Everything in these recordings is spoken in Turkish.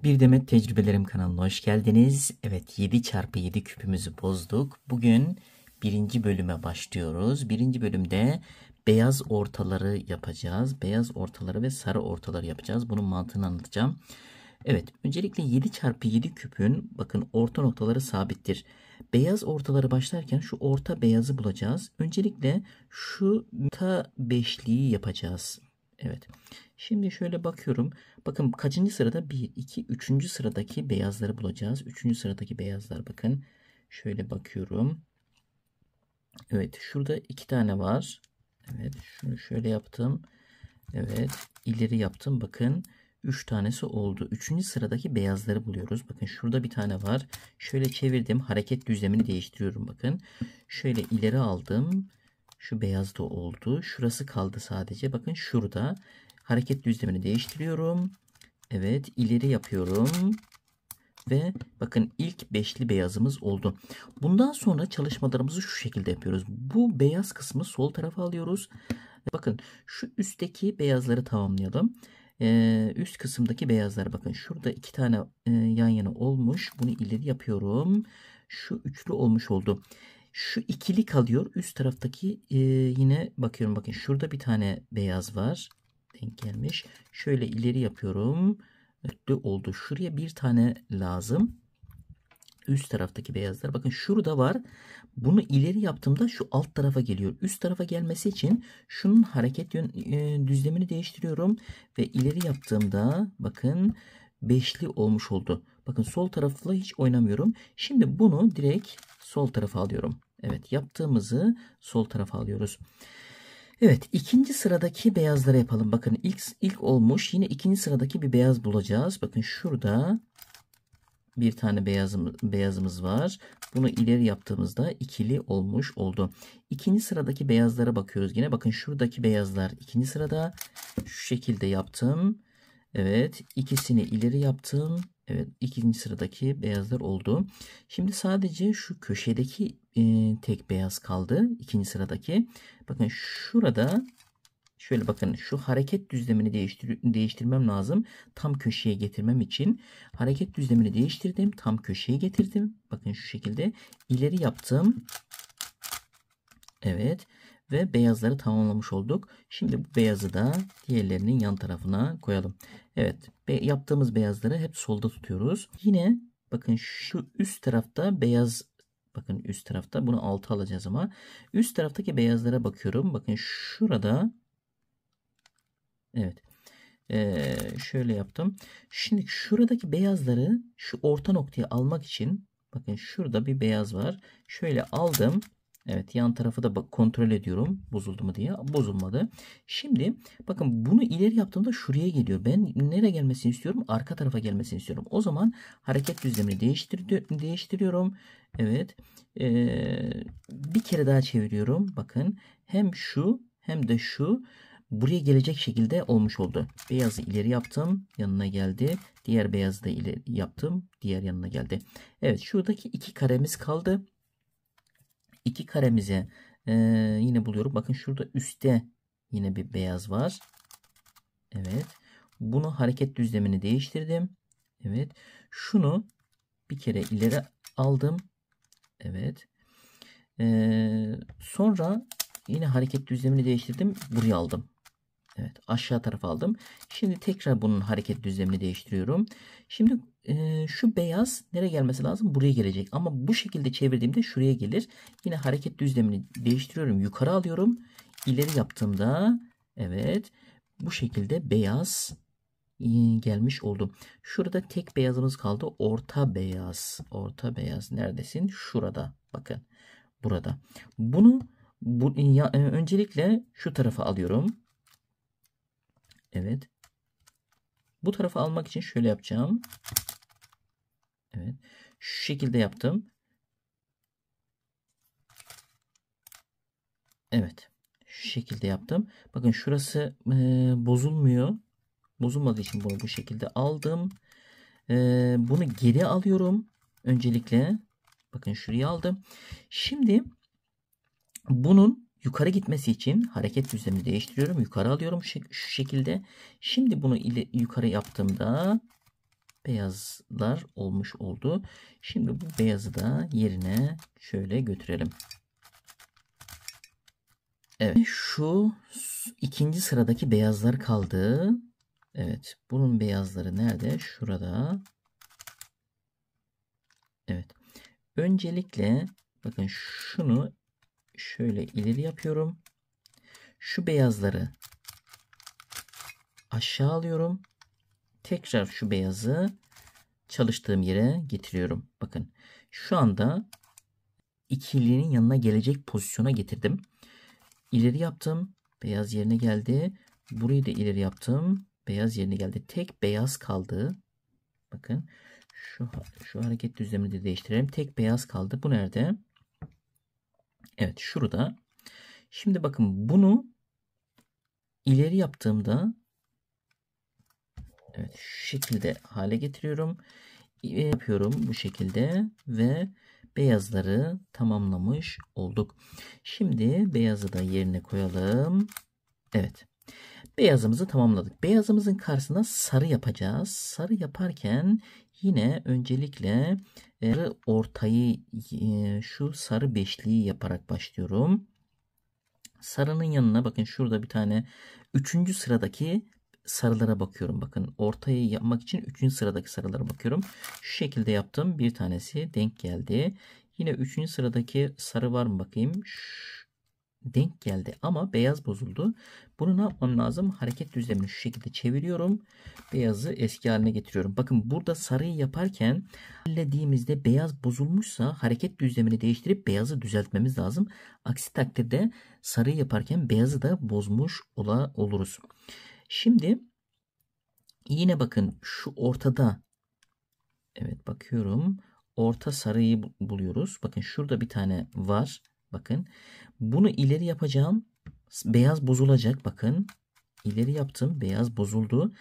Bir Demet Tecrübelerim kanalına hoş geldiniz. Evet, 7x7 küpümüzü bozduk. Bugün birinci bölüme başlıyoruz. Birinci bölümde beyaz ortaları yapacağız. Beyaz ortaları ve sarı ortaları yapacağız. Bunun mantığını anlatacağım. Evet, öncelikle 7x7 küpün bakın orta noktaları sabittir. Beyaz ortaları başlarken şu orta beyazı bulacağız. Öncelikle şu orta beşliği yapacağız. Evet. Şimdi şöyle bakıyorum. Bakın kaçıncı sırada? 1, 2, 3. sıradaki beyazları bulacağız. 3. sıradaki beyazlar bakın. Şöyle bakıyorum. Evet, şurada 2 tane var. Evet, şunu şöyle yaptım. Evet, ileri yaptım. Bakın 3 tanesi oldu. 3. sıradaki beyazları buluyoruz. Bakın şurada bir tane var. Şöyle çevirdim. Hareket düzlemini değiştiriyorum bakın. Şöyle ileri aldım. Şu beyaz da oldu. Şurası kaldı sadece. Bakın şurada. Hareket düzlemini değiştiriyorum. Evet, ileri yapıyorum. Ve bakın ilk beşli beyazımız oldu. Bundan sonra çalışmalarımızı şu şekilde yapıyoruz. Bu beyaz kısmı sol tarafa alıyoruz. Bakın şu üstteki beyazları tamamlayalım. Üst kısımdaki beyazlar bakın şurada 2 tane yan yana olmuş. Bunu ileri yapıyorum. Şu üçlü olmuş oldu. Şu ikili kalıyor. Üst taraftaki yine bakıyorum bakın şurada bir tane beyaz var. Denk gelmiş. Şöyle ileri yapıyorum. Dörtlü oldu. Şuraya bir tane lazım. Üst taraftaki beyazlar. Bakın şurada var. Bunu ileri yaptığımda şu alt tarafa geliyor. Üst tarafa gelmesi için şunun hareket düzlemini değiştiriyorum. Ve ileri yaptığımda bakın beşli olmuş oldu. Bakın sol tarafla hiç oynamıyorum. Şimdi bunu direkt sol tarafa alıyorum. Evet, yaptığımızı sol tarafa alıyoruz. Evet, ikinci sıradaki beyazları yapalım. Bakın ilk olmuş. Yine ikinci sıradaki bir beyaz bulacağız. Bakın şurada bir tane beyazımız var. Bunu ileri yaptığımızda ikili olmuş oldu. İkinci sıradaki beyazlara bakıyoruz yine. Bakın şuradaki beyazlar ikinci sırada. Şu şekilde yaptım. Evet, ikisini ileri yaptım. Evet, ikinci sıradaki beyazlar oldu. Şimdi sadece şu köşedeki tek beyaz kaldı. İkinci sıradaki. Bakın şurada şöyle bakın şu hareket düzlemini değiştirmem lazım. Tam köşeye getirmem için hareket düzlemini değiştirdim. Tam köşeye getirdim. Bakın şu şekilde ileri yaptım. Evet. Ve beyazları tamamlamış olduk. Şimdi bu beyazı da diğerlerinin yan tarafına koyalım. Evet. Yaptığımız beyazları hep solda tutuyoruz. Yine bakın şu üst tarafta beyaz. Bakın üst tarafta bunu alta alacağız ama. Üst taraftaki beyazlara bakıyorum. Bakın şurada. Evet. Şöyle yaptım. Şimdi şuradaki beyazları şu orta noktaya almak için bakın şurada bir beyaz var. Şöyle aldım. Evet, yan tarafı da kontrol ediyorum. Bozuldu mu diye. Bozulmadı. Şimdi bakın bunu ileri yaptığımda şuraya geliyor. Ben nereye gelmesini istiyorum? Arka tarafa gelmesini istiyorum. O zaman hareket düzlemini değiştiriyorum. Evet. Bir kere daha çeviriyorum. Bakın hem şu hem de şu buraya gelecek şekilde olmuş oldu. Beyazı ileri yaptım. Yanına geldi. Diğer beyazı da ileri yaptım. Diğer yanına geldi. Evet, şuradaki iki karemiz kaldı. İki karemize yine buluyorum. Bakın şurada üstte yine bir beyaz var. Evet. Bunu hareket düzlemini değiştirdim. Evet. Şunu bir kere ileri aldım. Evet. Sonra yine hareket düzlemini değiştirdim. Buraya aldım. Evet, aşağı tarafa aldım. Şimdi tekrar bunun hareket düzlemini değiştiriyorum. Şimdi şu beyaz nereye gelmesi lazım? Buraya gelecek. Ama bu şekilde çevirdiğimde şuraya gelir. Yine hareket düzlemini değiştiriyorum. Yukarı alıyorum. İleri yaptığımda evet bu şekilde beyaz gelmiş oldu. Şurada tek beyazımız kaldı. Orta beyaz. Orta beyaz neredesin? Şurada. Bakın. Burada. Bunu öncelikle şu tarafa alıyorum. Evet. Bu tarafa almak için şöyle yapacağım. Evet. Şu şekilde yaptım. Evet. Şu şekilde yaptım. Bakın şurası bozulmuyor. Bozulmadığı için bunu bu şekilde aldım. Bunu geri alıyorum. Öncelikle. Bakın şuraya aldım. Şimdi bunun yukarı gitmesi için hareket düzlemini değiştiriyorum. Yukarı alıyorum şu şekilde. Şimdi bunu yukarı yaptığımda beyazlar olmuş oldu. Şimdi bu beyazı da yerine şöyle götürelim. Evet, şu ikinci sıradaki beyazlar kaldı. Evet, bunun beyazları nerede? Şurada. Evet. Öncelikle bakın şunu şöyle ileri yapıyorum. Şu beyazları aşağı alıyorum. Tekrar şu beyazı çalıştığım yere getiriyorum. Bakın şu anda ikilinin yanına gelecek pozisyona getirdim. İleri yaptım. Beyaz yerine geldi. Burayı da ileri yaptım. Beyaz yerine geldi. Tek beyaz kaldı. Bakın şu hareket düzlemini de değiştirelim. Tek beyaz kaldı. Bu nerede? Evet, şurada. Şimdi bakın bunu ileri yaptığımda evet şu şekilde hale getiriyorum. Yapıyorum bu şekilde ve beyazları tamamlamış olduk. Şimdi beyazı da yerine koyalım. Evet. Beyazımızı tamamladık. Beyazımızın karşısına sarı yapacağız. Sarı yaparken yine öncelikle sarı ortayı şu sarı beşliği yaparak başlıyorum. Sarının yanına bakın şurada bir tane 3. sıradaki sarılara bakıyorum. Bakın ortayı yapmak için 3. sıradaki sarılara bakıyorum. Şu şekilde yaptım. Bir tanesi denk geldi. Yine 3. sıradaki sarı var mı bakayım. Denk geldi ama beyaz bozuldu. Bunu ne yapmam lazım? Hareket düzlemini şu şekilde çeviriyorum. Beyazı eski haline getiriyorum. Bakın burada sarıyı yaparken hallettiğimizde beyaz bozulmuşsa hareket düzlemini değiştirip beyazı düzeltmemiz lazım. Aksi takdirde sarıyı yaparken beyazı da bozmuş oluruz. Şimdi yine bakın şu ortada evet bakıyorum. Orta sarıyı buluyoruz. Bakın şurada bir tane var. Bakın. Bunu ileri yapacağım. Beyaz bozulacak. Bakın. İleri yaptım. Beyaz bozuldu.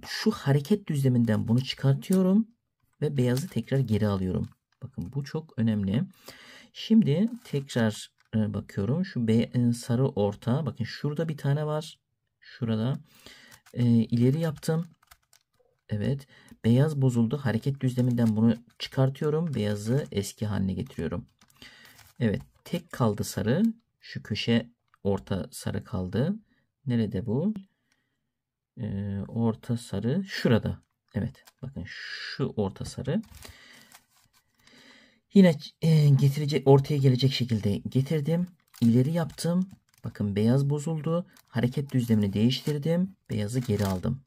Şu hareket düzleminden bunu çıkartıyorum. Ve beyazı tekrar geri alıyorum. Bakın bu çok önemli. Şimdi tekrar bakıyorum. Şu sarı orta. Bakın şurada bir tane var. Şurada. İleri yaptım. Evet. Beyaz bozuldu. Hareket düzleminden bunu çıkartıyorum. Beyazı eski haline getiriyorum. Evet. Tek kaldı sarı. Şu köşe orta sarı kaldı. Nerede bu? Orta sarı. Şurada. Evet. Bakın şu orta sarı. Yine ortaya gelecek şekilde getirdim. İleri yaptım. Bakın beyaz bozuldu. Hareket düzlemini değiştirdim. Beyazı geri aldım.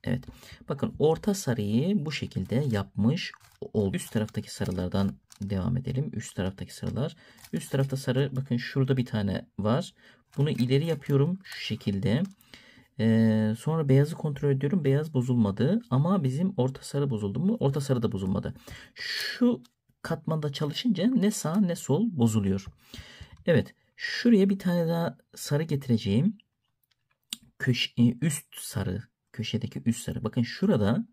Evet. Bakın orta sarıyı bu şekilde yapmış oldu. Üst taraftaki sarılardan devam edelim. Üst taraftaki sarılar. Üst tarafta sarı bakın şurada bir tane var. Bunu ileri yapıyorum şu şekilde. Sonra beyazı kontrol ediyorum. Beyaz bozulmadı. Ama bizim orta sarı bozuldu mu? Orta sarı da bozulmadı. Şu katmanda çalışınca ne sağ ne sol bozuluyor. Evet. Şuraya bir tane daha sarı getireceğim. Üst sarı. Köşedeki üst sarı. Bakın şurada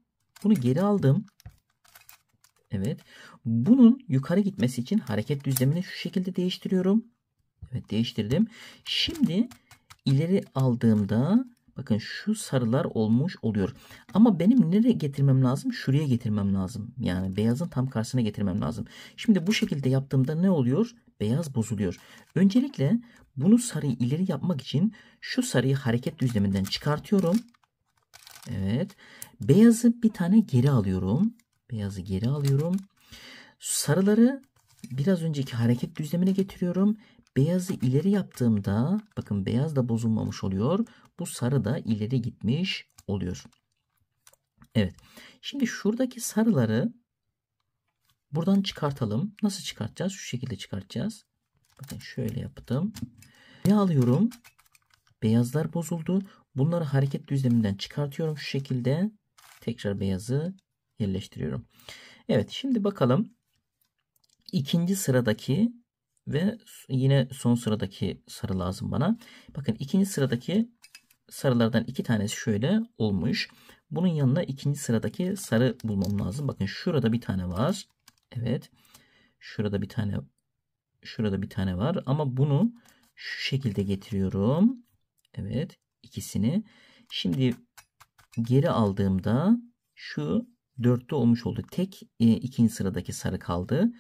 bunu geri aldım. Evet. Bunun yukarı gitmesi için hareket düzlemini şu şekilde değiştiriyorum. Evet değiştirdim. Şimdi ileri aldığımda bakın şu sarılar olmuş oluyor. Ama benim nereye getirmem lazım? Şuraya getirmem lazım. Yani beyazın tam karşısına getirmem lazım. Şimdi bu şekilde yaptığımda ne oluyor? Beyaz bozuluyor. Öncelikle bunu sarıyı ileri yapmak için şu sarıyı hareket düzleminden çıkartıyorum. Evet. Beyazı bir tane geri alıyorum. Beyazı geri alıyorum. Sarıları biraz önceki hareket düzlemine getiriyorum. Beyazı ileri yaptığımda bakın beyaz da bozulmamış oluyor. Bu sarı da ileri gitmiş oluyor. Evet. Şimdi şuradaki sarıları buradan çıkartalım. Nasıl çıkartacağız? Şu şekilde çıkartacağız. Bakın şöyle yaptım. Ne alıyorum? Beyazlar bozuldu. Bunları hareket düzleminden çıkartıyorum şu şekilde. Tekrar beyazı yerleştiriyorum. Evet şimdi bakalım. İkinci sıradaki ve yine son sıradaki sarı lazım bana. Bakın ikinci sıradaki sarılardan iki tanesi şöyle olmuş. Bunun yanına ikinci sıradaki sarı bulmam lazım. Bakın şurada bir tane var. Evet. Şurada bir tane var ama bunu şu şekilde getiriyorum. Evet, ikisini. Şimdi geri aldığımda şu 4'te olmuş oldu. Tek ikinci sıradaki sarı kaldı.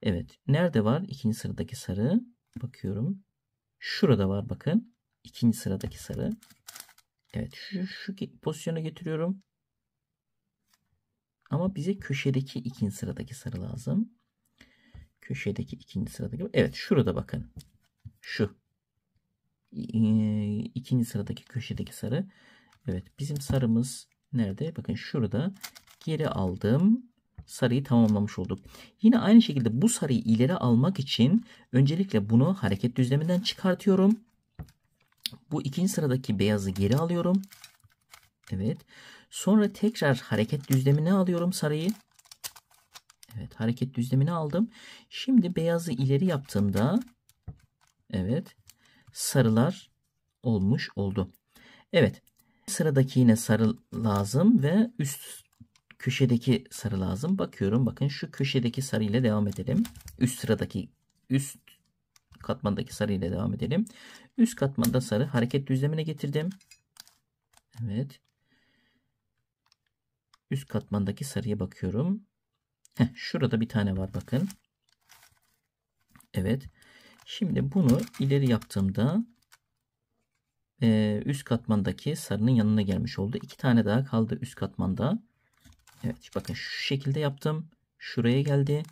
Evet. Nerede var ikinci sıradaki sarı? Bakıyorum. Şurada var bakın. İkinci sıradaki sarı. Evet. Şu pozisyona getiriyorum. Ama bize köşedeki ikinci sıradaki sarı lazım. Köşedeki ikinci sıradaki. Evet. Şurada bakın. Şu. İkinci sıradaki köşedeki sarı. Evet. Bizim sarımız nerede? Bakın şurada. Geri aldım. Sarıyı tamamlamış olduk. Yine aynı şekilde bu sarıyı ileri almak için öncelikle bunu hareket düzleminden çıkartıyorum. Bu ikinci sıradaki beyazı geri alıyorum. Evet. Sonra tekrar hareket düzlemine alıyorum sarıyı. Evet, hareket düzlemini aldım. Şimdi beyazı ileri yaptığımda evet, sarılar olmuş oldu. Evet. Sıradaki yine sarı lazım ve üst köşedeki sarı lazım. Bakıyorum, bakın şu köşedeki sarı ile devam edelim. Üst katmandaki sarı ile devam edelim. Üst katmanda sarı hareket düzlemine getirdim. Evet. Üst katmandaki sarıya bakıyorum. Şurada bir tane var bakın. Evet. Şimdi bunu ileri yaptığımda üst katmandaki sarının yanına gelmiş oldu. 2 tane daha kaldı üst katmanda. Evet, bakın şu şekilde yaptım. Şuraya geldi.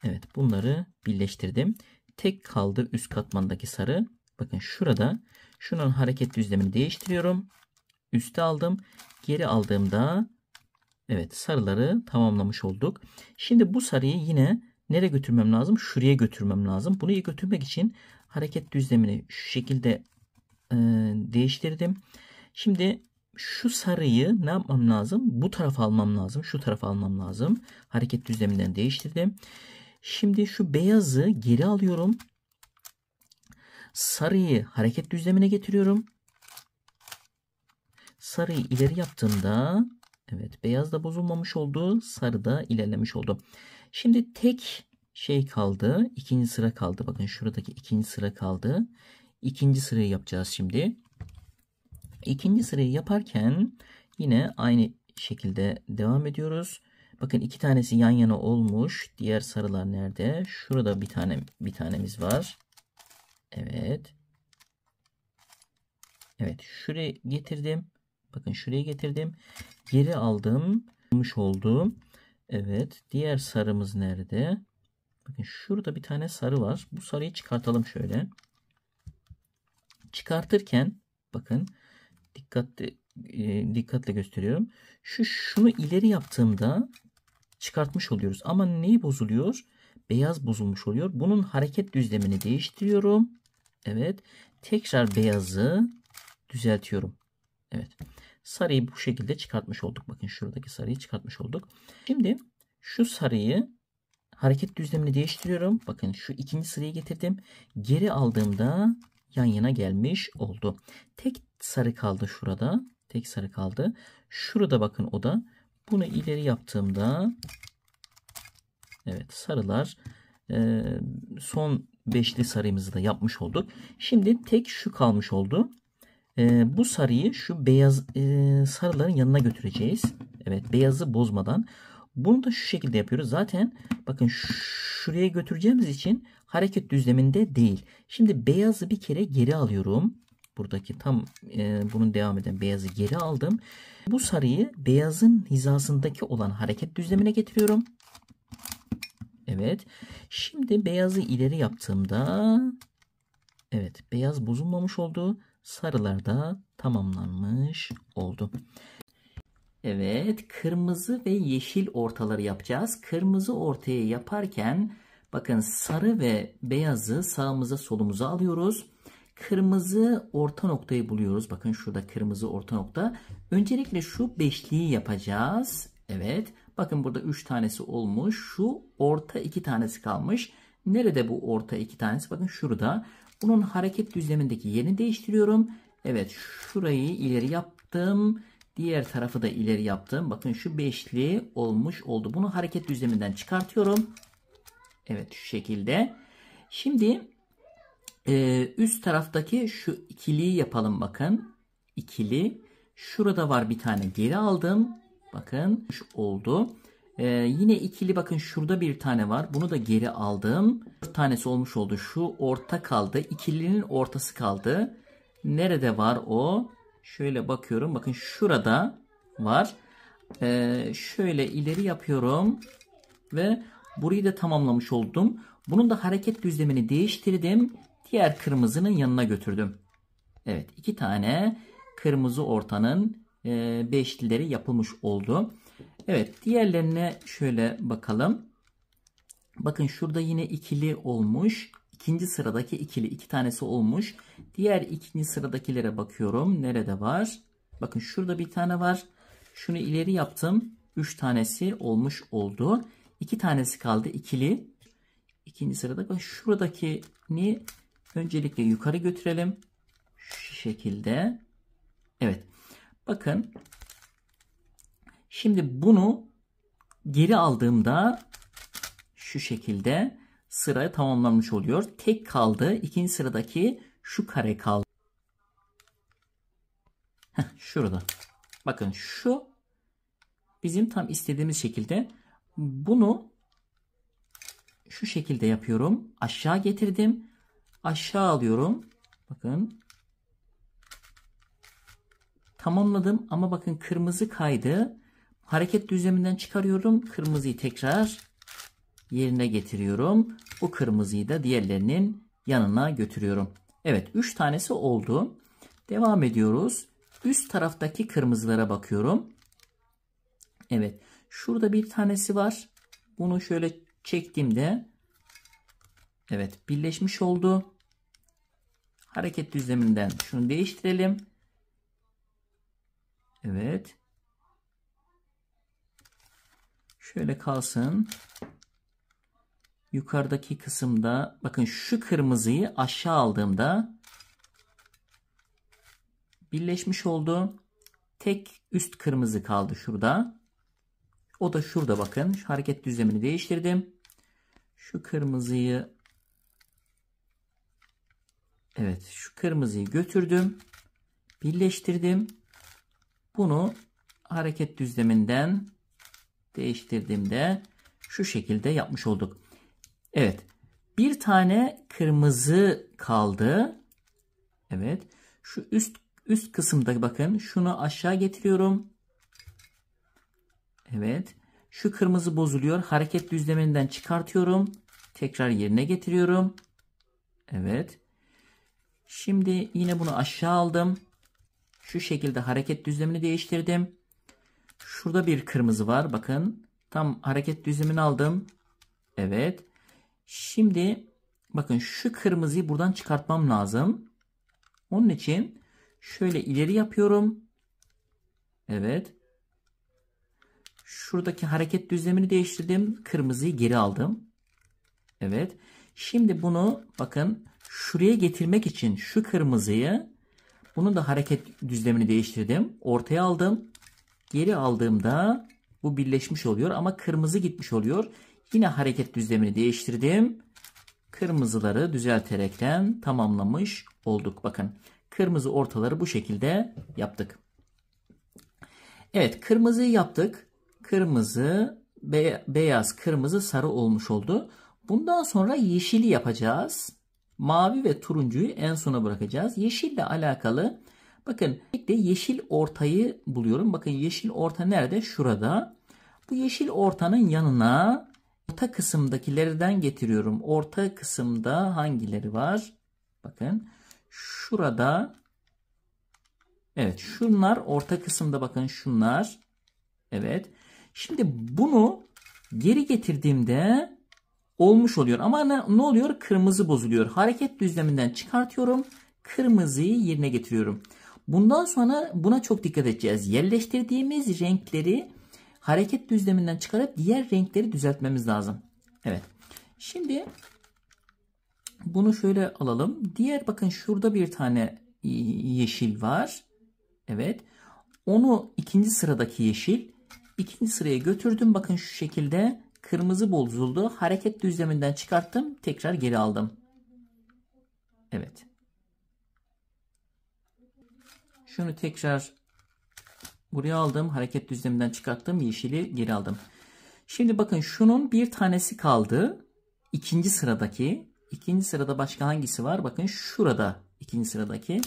Evet, bunları birleştirdim. Tek kaldı üst katmandaki sarı. Bakın şurada. Şunun hareket düzlemini değiştiriyorum. Üste aldım. Geri aldığımda evet, sarıları tamamlamış olduk. Şimdi bu sarıyı yine nereye götürmem lazım? Şuraya götürmem lazım. Buraya götürmek için hareket düzlemini şu şekilde değiştirdim. Şimdi şu sarıyı ne yapmam lazım? Bu tarafa almam lazım. Şu tarafa almam lazım. Hareket düzleminden değiştirdim. Şimdi şu beyazı geri alıyorum. Sarıyı hareket düzlemine getiriyorum. Sarıyı ileri yaptığımda evet, beyaz da bozulmamış oldu. Sarı da ilerlemiş oldu. Şimdi tek şey kaldı. İkinci sıra kaldı. Bakın şuradaki ikinci sıra kaldı. İkinci sırayı yapacağız şimdi. İkinci sırayı yaparken yine aynı şekilde devam ediyoruz. Bakın iki tanesi yan yana olmuş. Diğer sarılar nerede? Şurada bir tanemiz var. Evet. Evet, şuraya getirdim. Bakın şuraya getirdim. Geri aldım. Olmuş oldu. Evet, diğer sarımız nerede? Bakın şurada bir tane sarı var. Bu sarıyı çıkartalım şöyle. Çıkartırken bakın dikkatle gösteriyorum. Şunu ileri yaptığımda çıkartmış oluyoruz. Ama neyi bozuluyor? Beyaz bozulmuş oluyor. Bunun hareket düzlemini değiştiriyorum. Evet. Tekrar beyazı düzeltiyorum. Evet. Sarıyı bu şekilde çıkartmış olduk. Bakın şuradaki sarıyı çıkartmış olduk. Şimdi şu sarıyı hareket düzlemini değiştiriyorum. Bakın şu ikinci sırayı getirdim. Geri aldığımda yan yana gelmiş oldu. Tek sarı kaldı şurada. Tek sarı kaldı. Şurada bakın o da. Bunu ileri yaptığımda evet, sarılar son beşli sarımızı da yapmış olduk. Şimdi tek şu kalmış oldu. Bu sarıyı şu beyaz sarıların yanına götüreceğiz. Evet, beyazı bozmadan. Bunu da şu şekilde yapıyoruz. Zaten bakın şuraya götüreceğimiz için hareket düzleminde değil. Şimdi beyazı bir kere geri alıyorum. Buradaki tam bunun devam eden beyazı geri aldım. Bu sarıyı beyazın hizasındaki olan hareket düzlemine getiriyorum. Evet. Şimdi beyazı ileri yaptığımda evet, beyaz bozulmamış oldu. Sarılar da tamamlanmış oldu. Evet, kırmızı ve yeşil ortaları yapacağız. Kırmızı ortayı yaparken bakın sarı ve beyazı sağımıza solumuza alıyoruz. Kırmızı orta noktayı buluyoruz. Bakın şurada kırmızı orta nokta. Öncelikle şu beşliği yapacağız. Evet. Bakın burada 3 tanesi olmuş. Şu orta 2 tanesi kalmış. Nerede bu orta 2 tanesi? Bakın şurada. Bunun hareket düzlemindeki yerini değiştiriyorum. Evet, şurayı ileri yaptım. Diğer tarafı da ileri yaptım. Bakın şu beşli olmuş oldu. Bunu hareket düzleminden çıkartıyorum. Evet, şu şekilde. Şimdi üst taraftaki şu ikiliyi yapalım bakın. İkili. Şurada var bir tane, geri aldım. Bakın oldu. Yine ikili bakın şurada bir tane var. Bunu da geri aldım. 4 tanesi olmuş oldu. Şu orta kaldı. İkilinin ortası kaldı. Nerede var o? Şöyle bakıyorum. Bakın şurada var. Şöyle ileri yapıyorum. Ve burayı da tamamlamış oldum. Bunun da hareket düzlemini değiştirdim. Diğer kırmızının yanına götürdüm. Evet, 2 tane kırmızı ortanın beşlileri yapılmış oldu. Evet, diğerlerine şöyle bakalım. Bakın şurada yine ikili olmuş. İkinci sıradaki ikili 2 tanesi olmuş. Diğer ikinci sıradakilere bakıyorum. Nerede var? Bakın şurada bir tane var. Şunu ileri yaptım. 3 tanesi olmuş oldu. 2 tanesi kaldı ikili. İkinci sırada bak şuradakini öncelikle yukarı götürelim. Şu şekilde. Evet. Bakın. Şimdi bunu geri aldığımda şu şekilde sıra tamamlanmış oluyor. Tek kaldı. İkinci sıradaki şu kare kaldı. Şurada. Bakın şu bizim tam istediğimiz şekilde. Bunu şu şekilde yapıyorum. Aşağı getirdim. Aşağı alıyorum. Bakın. Tamamladım ama bakın kırmızı kaydı. Hareket düzleminden çıkarıyorum. Kırmızıyı tekrar yerine getiriyorum. Bu kırmızıyı da diğerlerinin yanına götürüyorum. Evet, 3 tanesi oldu. Devam ediyoruz. Üst taraftaki kırmızılara bakıyorum. Evet, şurada bir tanesi var. Bunu şöyle çektiğimde evet birleşmiş oldu. Hareket düzleminden şunu değiştirelim. Evet. Şöyle kalsın. Yukarıdaki kısımda bakın şu kırmızıyı aşağı aldığımda birleşmiş oldu. Tek üst kırmızı kaldı şurada. O da şurada bakın. Şu hareket düzlemini değiştirdim. Şu kırmızıyı evet şu kırmızıyı götürdüm. Birleştirdim. Bunu hareket düzleminden değiştirdiğimde şu şekilde yapmış olduk. Evet. Bir tane kırmızı kaldı. Evet. Şu üst kısımda bakın şunu aşağı getiriyorum. Evet. Şu kırmızı bozuluyor. Hareket düzleminden çıkartıyorum. Tekrar yerine getiriyorum. Evet. Şimdi yine bunu aşağı aldım. Şu şekilde hareket düzlemini değiştirdim. Şurada bir kırmızı var. Bakın. Tam hareket düzlemini aldım. Evet. Şimdi bakın şu kırmızıyı buradan çıkartmam lazım. Onun için şöyle ileri yapıyorum. Evet. Şuradaki hareket düzlemini değiştirdim. Kırmızıyı geri aldım. Evet. Şimdi bunu bakın şuraya getirmek için şu kırmızıyı bunun da hareket düzlemini değiştirdim. Ortaya aldım. Geri aldığımda bu birleşmiş oluyor ama kırmızı gitmiş oluyor. Yine hareket düzlemini değiştirdim. Kırmızıları düzelterekten tamamlamış olduk. Bakın kırmızı ortaları bu şekilde yaptık. Evet, kırmızıyı yaptık. Kırmızı, beyaz, kırmızı, sarı olmuş oldu. Bundan sonra yeşili yapacağız. Mavi ve turuncuyu en sona bırakacağız. Yeşille alakalı bakın yeşil ortayı buluyorum. Bakın yeşil orta nerede? Şurada. Bu yeşil ortanın yanına orta kısımdakilerden getiriyorum. Orta kısımda hangileri var? Bakın şurada. Evet, şunlar orta kısımda, bakın şunlar. Evet. Şimdi bunu geri getirdiğimde olmuş oluyor. Ama ne oluyor? Kırmızı bozuluyor. Hareket düzleminden çıkartıyorum. Kırmızıyı yerine getiriyorum. Bundan sonra buna çok dikkat edeceğiz. Yerleştirdiğimiz renkleri hareket düzleminden çıkarıp diğer renkleri düzeltmemiz lazım. Evet. Şimdi bunu şöyle alalım. Diğer bakın şurada bir tane yeşil var. Evet. Onu ikinci sıradaki yeşil. İkinci sıraya götürdüm. Bakın şu şekilde kırmızı bozuldu. Hareket düzleminden çıkarttım. Tekrar geri aldım. Evet. Şunu tekrar buraya aldım. Hareket düzleminden çıkarttım. Yeşili geri aldım. Şimdi bakın şunun bir tanesi kaldı. İkinci sıradaki. İkinci sırada başka hangisi var? Bakın şurada ikinci sıradaki.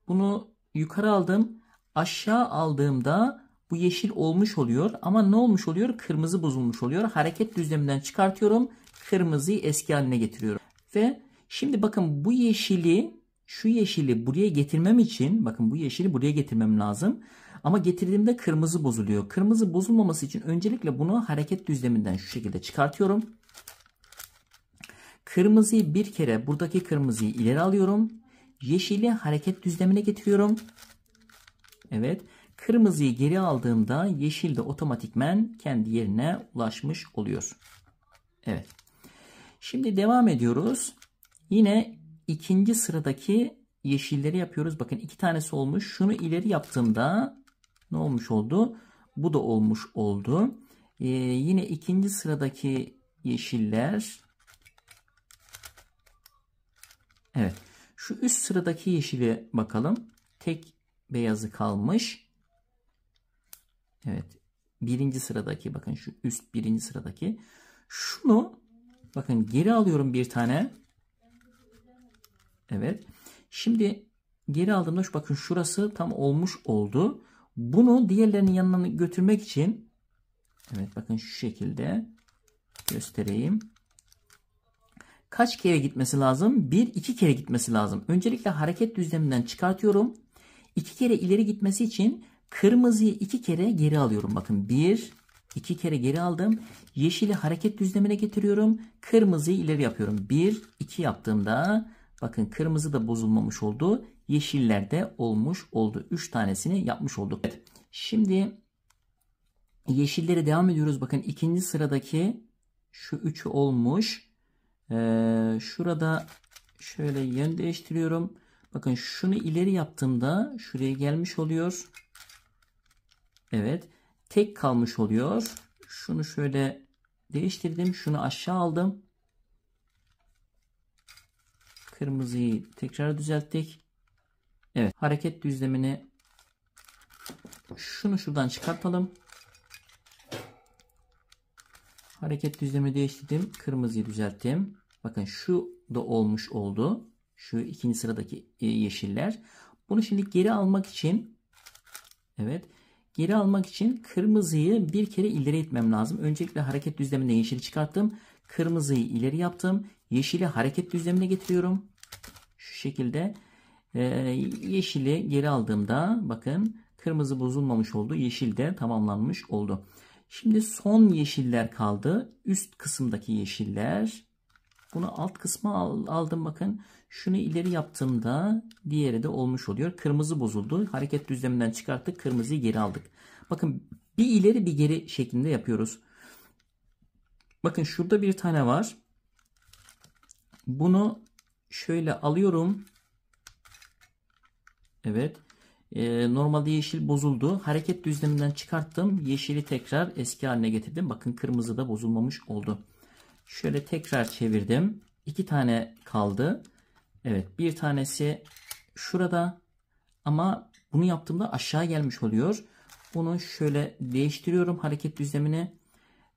Bunu yukarı aldım. Aşağı aldığımda bu yeşil olmuş oluyor. Ama ne olmuş oluyor? Kırmızı bozulmuş oluyor. Hareket düzleminden çıkartıyorum. Kırmızıyı eski haline getiriyorum. Ve şimdi bakın bu yeşili, şu yeşili buraya getirmem için, bakın bu yeşili buraya getirmem lazım. Ama getirdiğimde kırmızı bozuluyor. Kırmızı bozulmaması için öncelikle bunu hareket düzleminden şu şekilde çıkartıyorum. Kırmızıyı bir kere, buradaki kırmızıyı ileri alıyorum. Yeşili hareket düzlemine getiriyorum. Evet. Kırmızıyı geri aldığımda yeşil de otomatikmen kendi yerine ulaşmış oluyor. Evet. Şimdi devam ediyoruz. Yine ikinci sıradaki yeşilleri yapıyoruz. Bakın iki tanesi olmuş. Şunu ileri yaptığımda ne olmuş oldu? Bu da olmuş oldu. Yine ikinci sıradaki yeşiller. Evet. Şu üst sıradaki yeşile bakalım. Tek beyazı kalmış. Evet. Birinci sıradaki, bakın şu üst birinci sıradaki. Şunu bakın geri alıyorum bir tane. Evet. Şimdi geri aldığımda bakın şurası tam olmuş oldu. Bunu diğerlerinin yanına götürmek için, evet bakın şu şekilde göstereyim. Kaç kere gitmesi lazım? 1-2 kere gitmesi lazım. Öncelikle hareket düzleminden çıkartıyorum. 2 kere ileri gitmesi için kırmızıyı 2 kere geri alıyorum. Bakın 1-2 kere geri aldım. Yeşili hareket düzlemine getiriyorum. Kırmızıyı ileri yapıyorum. 1-2 yaptığımda bakın kırmızı da bozulmamış oldu. Yeşiller de olmuş oldu. 3 tanesini yapmış olduk. Evet. Şimdi yeşillere devam ediyoruz. Bakın ikinci sıradaki şu 3'ü olmuş. Şurada şöyle yön değiştiriyorum. Bakın şunu ileri yaptığımda şuraya gelmiş oluyor. Evet. Tek kalmış oluyor. Şunu şöyle değiştirdim. Şunu aşağı aldım. Kırmızıyı tekrar düzelttik. Evet. Hareket düzlemini şunu şuradan çıkartalım. Hareket düzlemini değiştirdim. Kırmızıyı düzelttim. Bakın şu da olmuş oldu. Şu ikinci sıradaki yeşiller. Bunu şimdi geri almak için, evet, geri almak için kırmızıyı bir kere ileri itmem lazım. Öncelikle hareket düzleminden yeşili çıkarttım. Kırmızıyı ileri yaptım. Yeşili hareket düzlemine getiriyorum. Şu şekilde yeşili geri aldığımda bakın kırmızı bozulmamış oldu. Yeşil de tamamlanmış oldu. Şimdi son yeşiller kaldı. Üst kısımdaki yeşiller. Bunu alt kısma aldım bakın. Şunu ileri yaptığımda diğeri de olmuş oluyor. Kırmızı bozuldu. Hareket düzleminden çıkarttık. Kırmızıyı geri aldık. Bakın bir ileri bir geri şeklinde yapıyoruz. Bakın şurada bir tane var. Bunu şöyle alıyorum. Evet. Normalde yeşil bozuldu. Hareket düzleminden çıkarttım. Yeşili tekrar eski haline getirdim. Bakın kırmızı da bozulmamış oldu. Şöyle tekrar çevirdim. 2 tane kaldı. Evet, bir tanesi şurada. Ama bunu yaptığımda aşağı gelmiş oluyor. Bunu şöyle değiştiriyorum hareket düzlemini.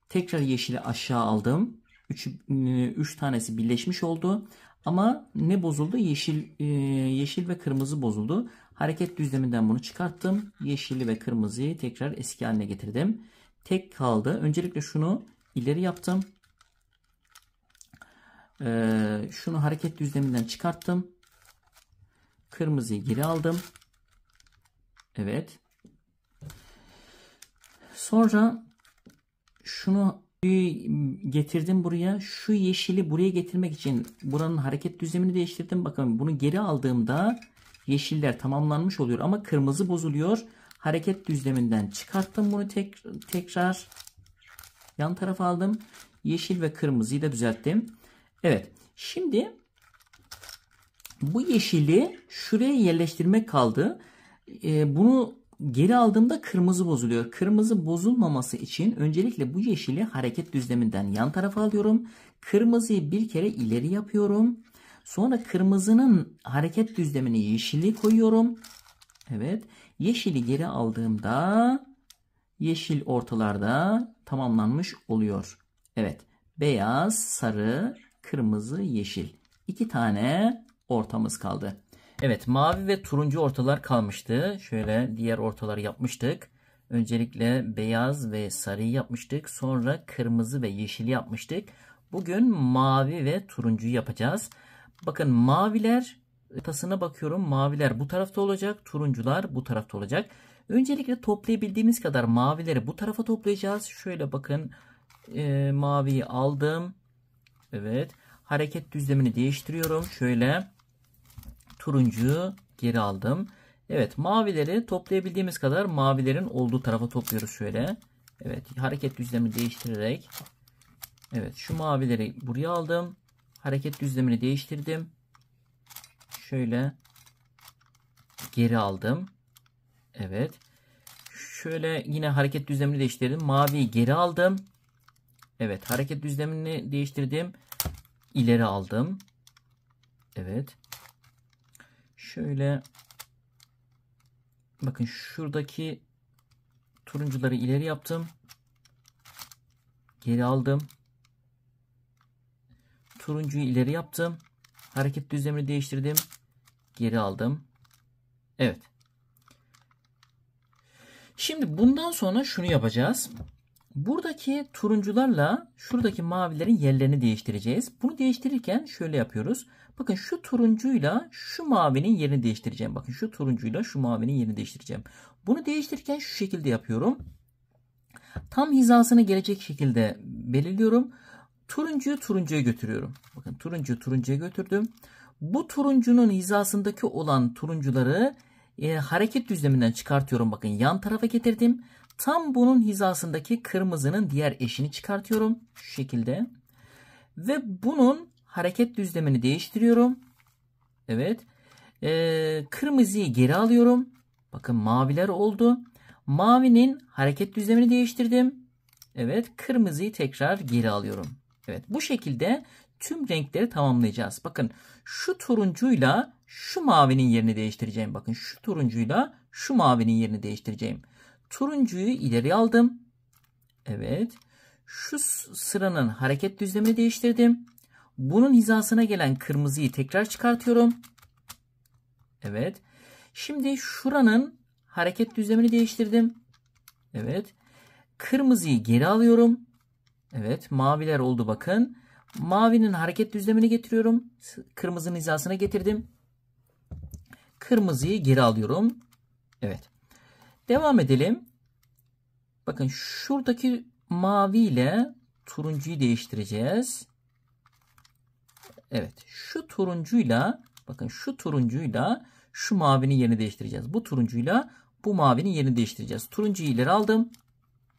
Tekrar yeşili aşağı aldım. 3 tanesi birleşmiş oldu. Ama ne bozuldu? Yeşil ve kırmızı bozuldu. Hareket düzleminden bunu çıkarttım. Yeşili ve kırmızıyı tekrar eski haline getirdim. Tek kaldı. Öncelikle şunu ileri yaptım. Şunu hareket düzleminden çıkarttım. Kırmızıyı geri aldım. Evet. Sonra şunu getirdim buraya. Şu yeşili buraya getirmek için buranın hareket düzlemini değiştirdim. Bakın bunu geri aldığımda yeşiller tamamlanmış oluyor ama kırmızı bozuluyor. Hareket düzleminden çıkarttım bunu tekrar yan tarafa aldım. Yeşil ve kırmızıyı da düzelttim. Evet. Şimdi bu yeşili şuraya yerleştirmek kaldı. Bunu geri aldığımda kırmızı bozuluyor. Kırmızı bozulmaması için öncelikle bu yeşili hareket düzleminden yan tarafa alıyorum. Kırmızıyı bir kere ileri yapıyorum. Sonra kırmızının hareket düzlemine yeşili koyuyorum. Evet. Yeşili geri aldığımda yeşil ortalarda tamamlanmış oluyor. Evet. Beyaz, sarı, kırmızı, yeşil. 2 tane ortamız kaldı. Evet, mavi ve turuncu ortalar kalmıştı. Şöyle diğer ortaları yapmıştık. Öncelikle beyaz ve sarıyı yapmıştık. Sonra kırmızı ve yeşili yapmıştık. Bugün mavi ve turuncuyu yapacağız. Bakın maviler, ortasına bakıyorum. Maviler bu tarafta olacak. Turuncular bu tarafta olacak. Öncelikle toplayabildiğimiz kadar mavileri bu tarafa toplayacağız. Şöyle bakın. Maviyi aldım. Evet. Hareket düzlemini değiştiriyorum. Şöyle turuncuyu geri aldım. Evet, mavileri toplayabildiğimiz kadar mavilerin olduğu tarafa topluyoruz şöyle. Evet, hareket düzlemini değiştirerek. Evet, şu mavileri buraya aldım. Hareket düzlemini değiştirdim. Şöyle geri aldım. Evet. Şöyle yine hareket düzlemini değiştirdim. Maviyi geri aldım. Evet, hareket düzlemini değiştirdim. İleri aldım. Evet. Şöyle bakın şuradaki turuncuları ileri yaptım. Geri aldım. Turuncuyu ileri yaptım. Hareket düzlemini değiştirdim. Geri aldım. Evet. Şimdi bundan sonra şunu yapacağız. Buradaki turuncularla şuradaki mavilerin yerlerini değiştireceğiz. Bunu değiştirirken şöyle yapıyoruz. Bakın şu turuncuyla şu mavinin yerini değiştireceğim. Bakın şu turuncuyla şu mavinin yerini değiştireceğim. Bunu değiştirirken şu şekilde yapıyorum. Tam hizasına gelecek şekilde belirliyorum. Turuncuyu turuncuya götürüyorum. Bakın turuncuyu turuncuya götürdüm. Bu turuncunun hizasındaki olan turuncuları hareket düzleminden çıkartıyorum. Bakın yan tarafa getirdim. Tam bunun hizasındaki kırmızının diğer eşini çıkartıyorum. Şu şekilde. Ve bunun hareket düzlemini değiştiriyorum. Evet. Kırmızıyı geri alıyorum. Bakın maviler oldu. Mavinin hareket düzlemini değiştirdim. Evet. Kırmızıyı tekrar geri alıyorum. Evet. Bu şekilde tüm renkleri tamamlayacağız. Bakın şu turuncuyla şu mavinin yerini değiştireceğim. Bakın şu turuncuyla şu mavinin yerini değiştireceğim. Turuncuyu ileri aldım. Evet. Şu sıranın hareket düzlemini değiştirdim. Bunun hizasına gelen kırmızıyı tekrar çıkartıyorum. Evet. Şimdi şuranın hareket düzlemini değiştirdim. Evet. Kırmızıyı geri alıyorum. Evet. Maviler oldu bakın. Mavinin hareket düzlemini getiriyorum. Kırmızının hizasına getirdim. Kırmızıyı geri alıyorum. Evet. Devam edelim. Bakın şuradaki mavi ile turuncuyu değiştireceğiz. Evet. Şu turuncuyla bakın şu turuncuyla şu mavinin yerini değiştireceğiz. Bu turuncuyla bu mavinin yerini değiştireceğiz. Turuncuyu ileri aldım.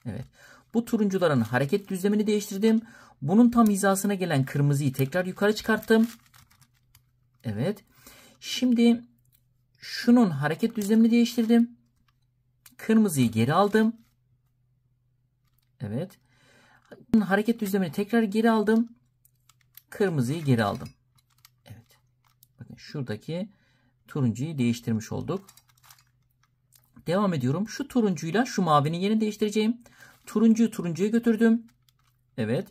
Evet. Bu turuncuların hareket düzlemini değiştirdim. Bunun tam hizasına gelen kırmızıyı tekrar yukarı çıkarttım. Evet. Şimdi şunun hareket düzlemini değiştirdim. Kırmızıyı geri aldım. Evet. Hareket düzlemini tekrar geri aldım. Kırmızıyı geri aldım. Evet. Bakın şuradaki turuncuyu değiştirmiş olduk. Devam ediyorum. Şu turuncuyla şu mavinin yerini değiştireceğim. Turuncuyu turuncuya götürdüm. Evet.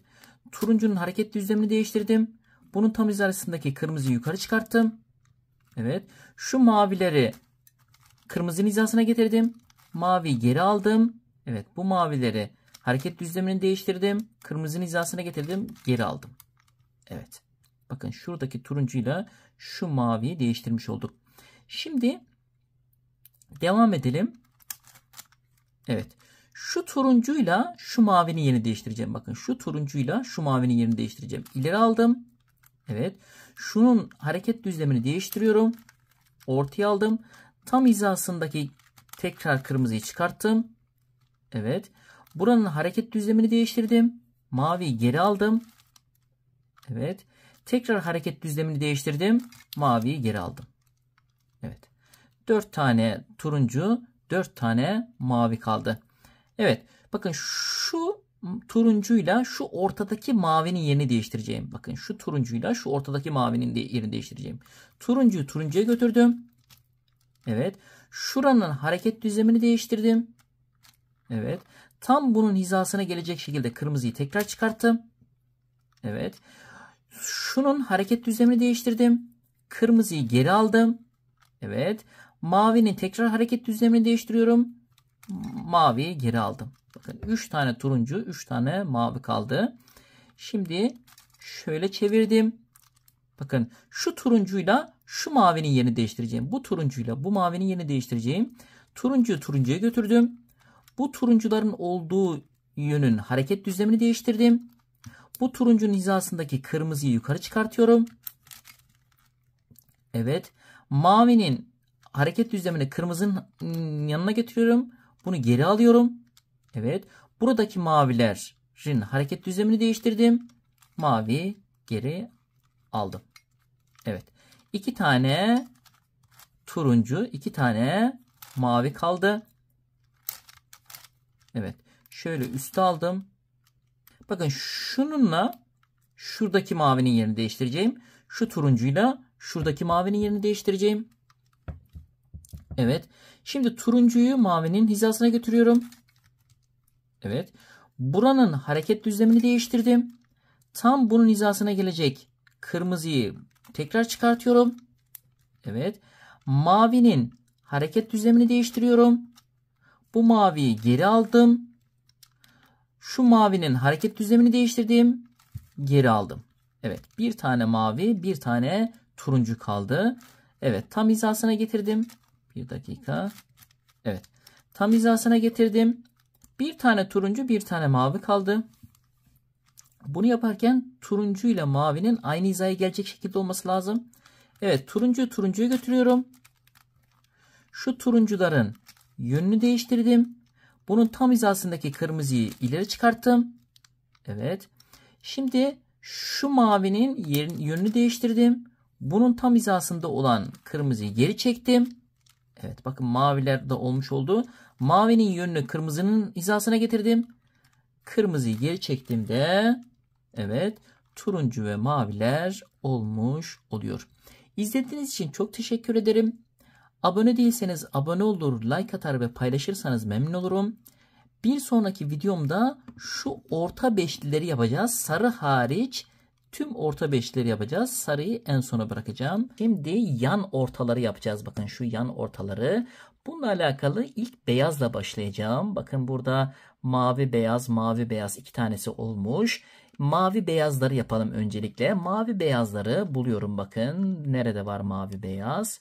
Turuncunun hareket düzlemini değiştirdim. Bunun tam hizasındaki kırmızıyı yukarı çıkarttım. Evet. Şu mavileri kırmızının hizasına getirdim. Maviyi geri aldım. Evet. Bu mavileri hareket düzlemini değiştirdim. Kırmızının hizasına getirdim. Geri aldım. Evet. Bakın şuradaki turuncuyla şu maviyi değiştirmiş olduk. Şimdi devam edelim. Evet. Şu turuncuyla şu mavinin yerini değiştireceğim. Bakın şu turuncuyla şu mavinin yerini değiştireceğim. İleri aldım. Evet. Şunun hareket düzlemini değiştiriyorum. Ortaya aldım. Tam hizasındaki tekrar kırmızıyı çıkarttım. Evet. Buranın hareket düzlemini değiştirdim. Maviyi geri aldım. Evet. Tekrar hareket düzlemini değiştirdim. Maviyi geri aldım. Evet. 4 tane turuncu, 4 tane mavi kaldı. Evet. Bakın şu turuncuyla şu ortadaki mavinin yerini değiştireceğim. Bakın şu turuncuyla şu ortadaki mavinin yerini değiştireceğim. Turuncuyu turuncuya götürdüm. Evet. Şuranın hareket düzlemini değiştirdim. Evet. Tam bunun hizasına gelecek şekilde kırmızıyı tekrar çıkarttım. Evet. Şunun hareket düzlemini değiştirdim. Kırmızıyı geri aldım. Evet. Mavinin tekrar hareket düzlemini değiştiriyorum. Maviyi geri aldım. Bakın 3 tane turuncu, 3 tane mavi kaldı. Şimdi şöyle çevirdim. Bakın şu turuncuyla şu mavinin yerini değiştireceğim. Bu turuncuyla bu mavinin yerini değiştireceğim. Turuncuyu turuncuya götürdüm. Bu turuncuların olduğu yönün hareket düzlemini değiştirdim. Bu turuncunun hizasındaki kırmızıyı yukarı çıkartıyorum. Evet. Mavinin hareket düzlemini kırmızının yanına getiriyorum. Bunu geri alıyorum. Evet. Buradaki mavilerin hareket düzlemini değiştirdim. Mavi geri aldım. Evet. 2 tane turuncu, 2 tane mavi kaldı. Evet. Şöyle üste aldım. Bakın şununla şuradaki mavinin yerini değiştireceğim. Şu turuncuyla şuradaki mavinin yerini değiştireceğim. Evet. Şimdi turuncuyu mavinin hizasına götürüyorum. Evet. Buranın hareket düzlemini değiştirdim. Tam bunun hizasına gelecek kırmızıyı tekrar çıkartıyorum. Evet. Mavinin hareket düzlemini değiştiriyorum. Bu maviyi geri aldım. Şu mavinin hareket düzlemini değiştirdim. Geri aldım. Evet. Bir tane mavi, bir tane turuncu kaldı. Evet. Tam hizasına getirdim. Bir dakika. Evet. Tam hizasına getirdim. Bir tane turuncu, bir tane mavi kaldı. Bunu yaparken turuncu ile mavinin aynı hizaya gelecek şekilde olması lazım. Evet. Turuncuyu turuncuya götürüyorum. Şu turuncuların yönünü değiştirdim. Bunun tam hizasındaki kırmızıyı ileri çıkarttım. Evet. Şimdi şu mavinin yönünü değiştirdim. Bunun tam hizasında olan kırmızıyı geri çektim. Evet, bakın maviler de olmuş oldu. Mavinin yönünü kırmızının hizasına getirdim. Kırmızıyı geri çektiğimde evet, turuncu ve maviler olmuş oluyor. İzlediğiniz için çok teşekkür ederim. Abone değilseniz abone olur, like atar ve paylaşırsanız memnun olurum. Bir sonraki videomda şu orta beşlileri yapacağız. Sarı hariç tüm orta beşlileri yapacağız. Sarıyı en sona bırakacağım. Şimdi yan ortaları yapacağız. Bakın şu yan ortaları. Bununla alakalı ilk beyazla başlayacağım. Bakın burada mavi beyaz, mavi beyaz 2 tanesi olmuş. Mavi beyazları yapalım öncelikle. Mavi beyazları buluyorum bakın. Nerede var mavi beyaz?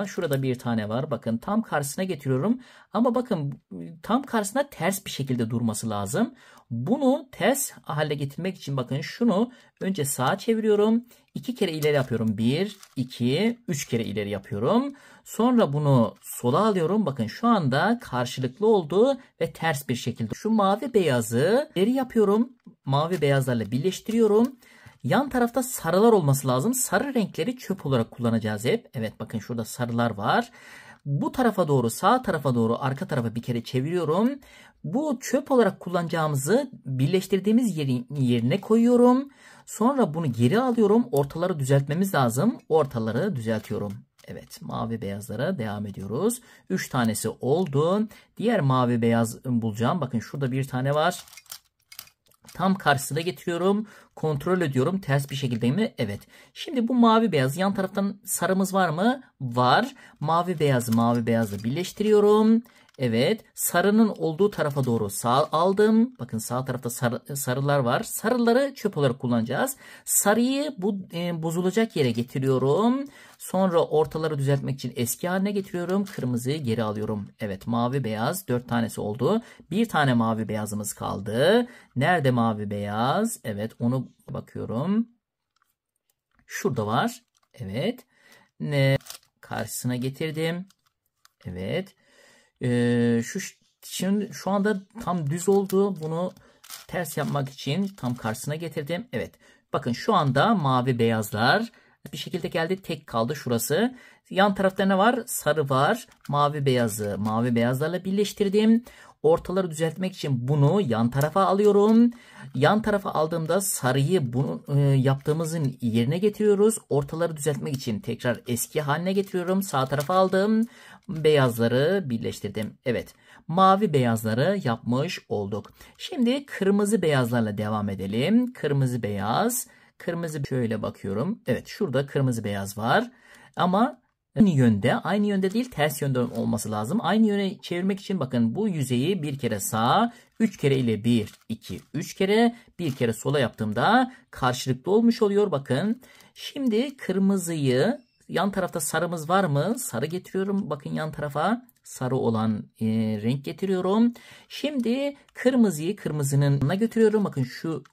Şurada bir tane var. Bakın tam karşısına getiriyorum. Ama bakın tam karşısına ters bir şekilde durması lazım. Bunu ters hale getirmek için bakın şunu önce sağa çeviriyorum. 2 kere ileri yapıyorum. 1, 2, 3 kere ileri yapıyorum. Sonra bunu sola alıyorum. Bakın şu anda karşılıklı oldu ve ters bir şekilde. Şu mavi beyazı ileri yapıyorum. Mavi beyazlarla birleştiriyorum. Yan tarafta sarılar olması lazım. Sarı renkleri çöp olarak kullanacağız hep. Evet, bakın şurada sarılar var. Bu tarafa doğru, sağ tarafa doğru, arka tarafa bir kere çeviriyorum. Bu çöp olarak kullanacağımızı birleştirdiğimiz yerine koyuyorum. Sonra bunu geri alıyorum. Ortaları düzeltmemiz lazım. Ortaları düzeltiyorum. Evet, mavi beyazlara devam ediyoruz. 3 tanesi oldu. Diğer mavi beyaz bulacağım. Bakın şurada bir tane var. Tam karşısına getiriyorum. Kontrol ediyorum. Ters bir şekilde mi? Evet. Şimdi bu mavi beyaz. Yan taraftan sarımız var mı? Var. Mavi beyazı mavi beyazla birleştiriyorum. Evet. Sarının olduğu tarafa doğru sağ aldım. Bakın sağ tarafta sarılar var. Sarıları çöp olarak kullanacağız. Sarıyı bu bozulacak yere getiriyorum. Sonra ortaları düzeltmek için eski haline getiriyorum. Kırmızıyı geri alıyorum. Evet, mavi beyaz 4 tanesi oldu. Bir tane mavi beyazımız kaldı. Nerede mavi beyaz? Evet, onu bakıyorum. Şurada var. Evet. Karşısına getirdim. Evet. Şimdi şu anda tam düz oldu. Bunu ters yapmak için tam karşısına getirdim. Evet. Bakın şu anda mavi beyazlar bir şekilde geldi. Tek kaldı şurası. Yan tarafta ne var? Sarı var. Mavi beyazı mavi beyazlarla birleştirdim. ortaları düzeltmek için bunu yan tarafa alıyorum. Yan tarafa aldığımda sarıyı bunu yaptığımızın yerine getiriyoruz. Ortaları düzeltmek için tekrar eski haline getiriyorum. Sağ tarafa aldım. Beyazları birleştirdim. Evet. Mavi beyazları yapmış olduk. Şimdi kırmızı beyazlarla devam edelim. Kırmızı beyaz. Kırmızı şöyle bakıyorum. Evet, şurada kırmızı beyaz var. Ama aynı yönde değil, ters yönde olması lazım. Aynı yöne çevirmek için bakın bu yüzeyi bir kere sağa, 3 kere ile 1, 2, 3 kere, bir kere sola yaptığımda karşılıklı olmuş oluyor. Bakın şimdi kırmızıyı, yan tarafta sarımız var mı? Sarı getiriyorum. Bakın yan tarafa sarı olan renk getiriyorum. Şimdi kırmızıyı kırmızının yanına götürüyorum. Bakın şu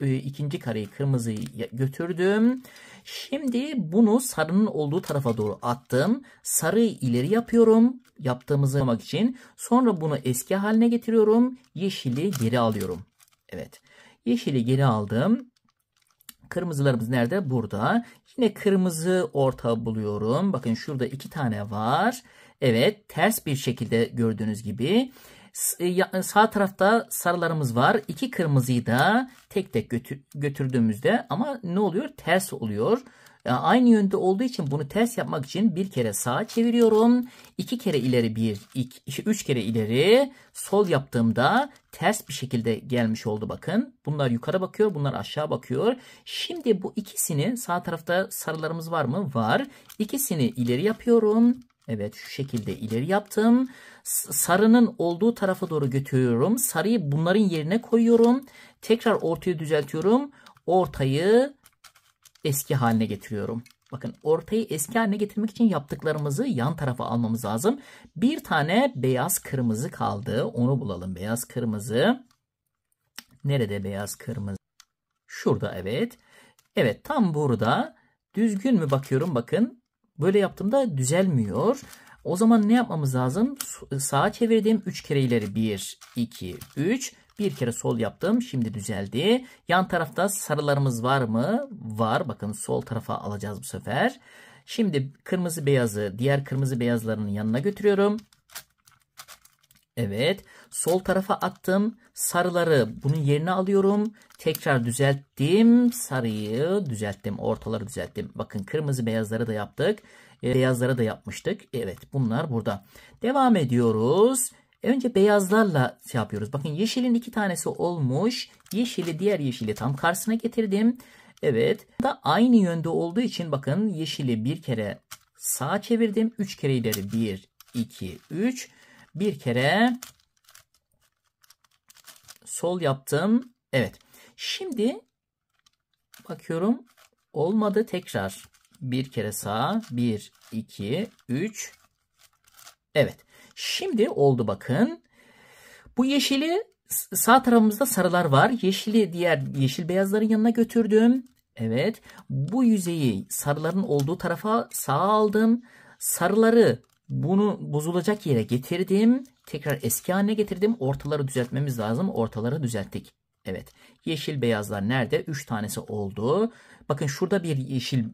ikinci kareyi kırmızıyı götürdüm. Şimdi bunu sarının olduğu tarafa doğru attım. Sarıyı ileri yapıyorum. Yaptığımızı yapmak için. Sonra bunu eski haline getiriyorum. Yeşili geri alıyorum. Evet. Yeşili geri aldım. Kırmızılarımız nerede? Burada. Yine kırmızı orta buluyorum. Bakın şurada 2 tane var. Evet, ters bir şekilde gördüğünüz gibi. Sağ tarafta sarılarımız var. 2 kırmızıyı da tek tek götürdüğümüzde ama ne oluyor? Ters oluyor. Aynı yönde olduğu için bunu ters yapmak için bir kere sağa çeviriyorum. 2 kere ileri 3 kere ileri sol yaptığımda ters bir şekilde gelmiş oldu bakın. Bunlar yukarı bakıyor, bunlar aşağı bakıyor. Şimdi bu ikisini, sağ tarafta sarılarımız var mı? Var. İkisini ileri yapıyorum. Evet, şu şekilde ileri yaptım. Sarının olduğu tarafa doğru götürüyorum. Sarıyı bunların yerine koyuyorum. Tekrar ortayı düzeltiyorum. Ortayı eski haline getiriyorum. Bakın ortayı eski haline getirmek için yaptıklarımızı yan tarafa almamız lazım. Bir tane beyaz kırmızı kaldı. Onu bulalım. Beyaz kırmızı. Nerede beyaz kırmızı? Şurada, evet. Evet, tam burada. Düzgün mü bakıyorum? Bakın. Böyle yaptığımda düzelmiyor. O zaman ne yapmamız lazım? Sağa çevirdim. 3 kere ileri 1, 2, 3. Bir kere sol yaptım. Şimdi düzeldi. Yan tarafta sarılarımız var mı? Var. Bakın sol tarafa alacağız bu sefer. Şimdi kırmızı beyazı diğer kırmızı beyazların yanına götürüyorum. Evet. Sol tarafa attım. Sarıları bunun yerine alıyorum. Tekrar düzelttim. Sarıyı düzelttim. Ortaları düzelttim. Bakın kırmızı beyazları da yaptık. Beyazları da yapmıştık. Evet, bunlar burada. Devam ediyoruz. Önce beyazlarla yapıyoruz. Bakın yeşilin 2 tanesi olmuş. Yeşili diğer yeşili tam karşısına getirdim. Evet. Da aynı yönde olduğu için bakın yeşili bir kere sağa çevirdim. 3 kere ileri 1, 2, 3. Bir kere sol yaptım. Evet. Şimdi bakıyorum olmadı, tekrar bir kere sağ 1, 2, 3. Evet. Şimdi oldu bakın. Bu yeşili sağ tarafımızda sarılar var. Yeşili diğer yeşil beyazların yanına götürdüm. Evet. Bu yüzeyi sarıların olduğu tarafa sağa aldım. Sarıları bunu bozulacak yere getirdim. Tekrar eski haline getirdim. Ortaları düzeltmemiz lazım. Ortaları düzelttik. Evet. Yeşil beyazlar nerede? 3 tanesi oldu. Bakın şurada bir yeşil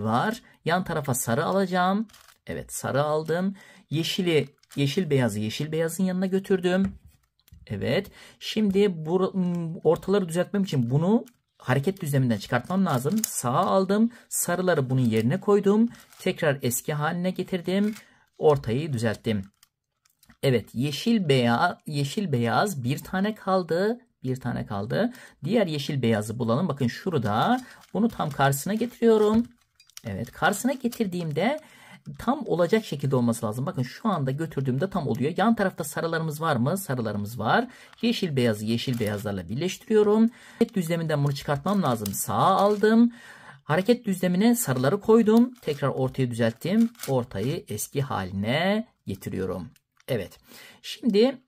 var. Yan tarafa sarı alacağım. Evet, sarı aldım. Yeşil beyazın yanına götürdüm. Evet. Şimdi ortaları düzeltmem için bunu hareket düzleminden çıkartmam lazım. Sağa aldım. Sarıları bunun yerine koydum. Tekrar eski haline getirdim. Ortayı düzelttim. Evet, yeşil beyaz bir tane kaldı. Bir tane kaldı. Diğer yeşil beyazı bulalım. Bakın şurada. Bunu tam karşısına getiriyorum. Evet, karşısına getirdiğimde tam olacak şekilde olması lazım. Bakın şu anda götürdüğümde tam oluyor. Yan tarafta sarılarımız var mı? Sarılarımız var. Yeşil beyazı yeşil beyazlarla birleştiriyorum. Hareket düzleminden bunu çıkartmam lazım. Sağa aldım. Hareket düzlemine sarıları koydum. Tekrar ortayı düzelttim. Ortayı eski haline getiriyorum. Evet. Şimdi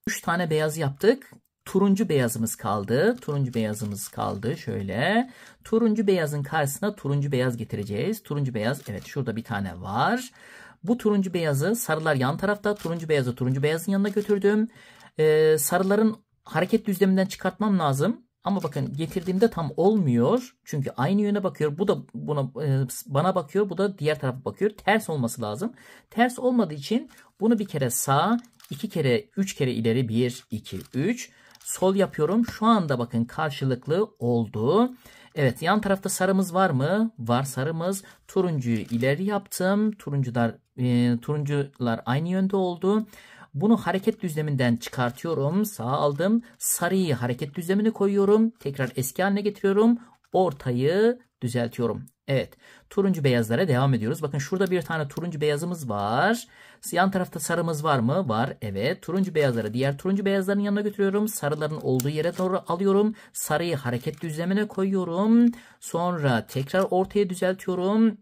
3 tane beyaz yaptık. Turuncu beyazımız kaldı. Turuncu beyazımız kaldı. Şöyle. Turuncu beyazın karşısına turuncu beyaz getireceğiz. Turuncu beyaz. Evet, şurada bir tane var. Bu turuncu beyazı sarılar yan tarafta. Turuncu beyazı turuncu beyazın yanına götürdüm. Sarıların hareket düzleminden çıkartmam lazım. Ama bakın getirdiğimde tam olmuyor. Çünkü aynı yöne bakıyor. Bu da bana bakıyor. Bu da diğer tarafa bakıyor. Ters olması lazım. Ters olmadığı için bunu bir kere sağa, 2 kere 3 kere ileri 1 2 3. Sol yapıyorum. Şu anda bakın karşılıklı oldu. Evet, yan tarafta sarımız var mı? Var sarımız. Turuncuyu ileri yaptım. Turuncular aynı yönde oldu. Bunu hareket düzleminden çıkartıyorum. Sağa aldım. Sarıyı hareket düzlemine koyuyorum. Tekrar eski haline getiriyorum. Ortayı düzeltiyorum. Evet. Turuncu beyazlara devam ediyoruz. Bakın şurada bir tane turuncu beyazımız var. Yan tarafta sarımız var mı? Var. Evet. Turuncu beyazları diğer turuncu beyazların yanına götürüyorum. Sarıların olduğu yere doğru alıyorum. Sarıyı hareket düzlemine koyuyorum. Sonra tekrar ortaya düzeltiyorum.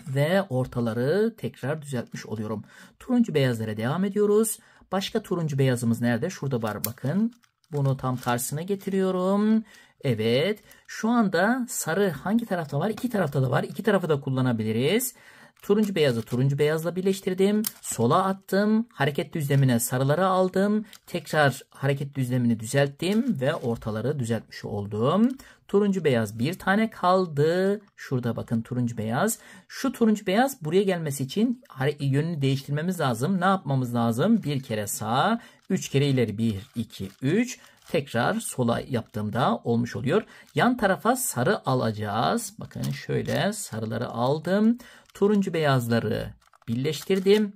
Ve ortaları tekrar düzeltmiş oluyorum. Turuncu beyazlara devam ediyoruz. Başka turuncu beyazımız nerede? Şurada var bakın. Bunu tam karşısına getiriyorum. Evet. Şu anda sarı hangi tarafta var? İki tarafta da var. İki tarafı da kullanabiliriz. Turuncu beyazı turuncu beyazla birleştirdim. Sola attım. Hareket düzlemine sarıları aldım. Tekrar hareket düzlemini düzelttim ve ortaları düzeltmiş oldum. Turuncu beyaz bir tane kaldı. Şurada bakın turuncu beyaz. Şu turuncu beyaz buraya gelmesi için yönünü değiştirmemiz lazım. Ne yapmamız lazım? Bir kere sağa, 3 kere ileri. 1, 2, 3. Tekrar sola yaptığımda olmuş oluyor. Yan tarafa sarı alacağız. Bakın şöyle sarıları aldım. Turuncu beyazları birleştirdim.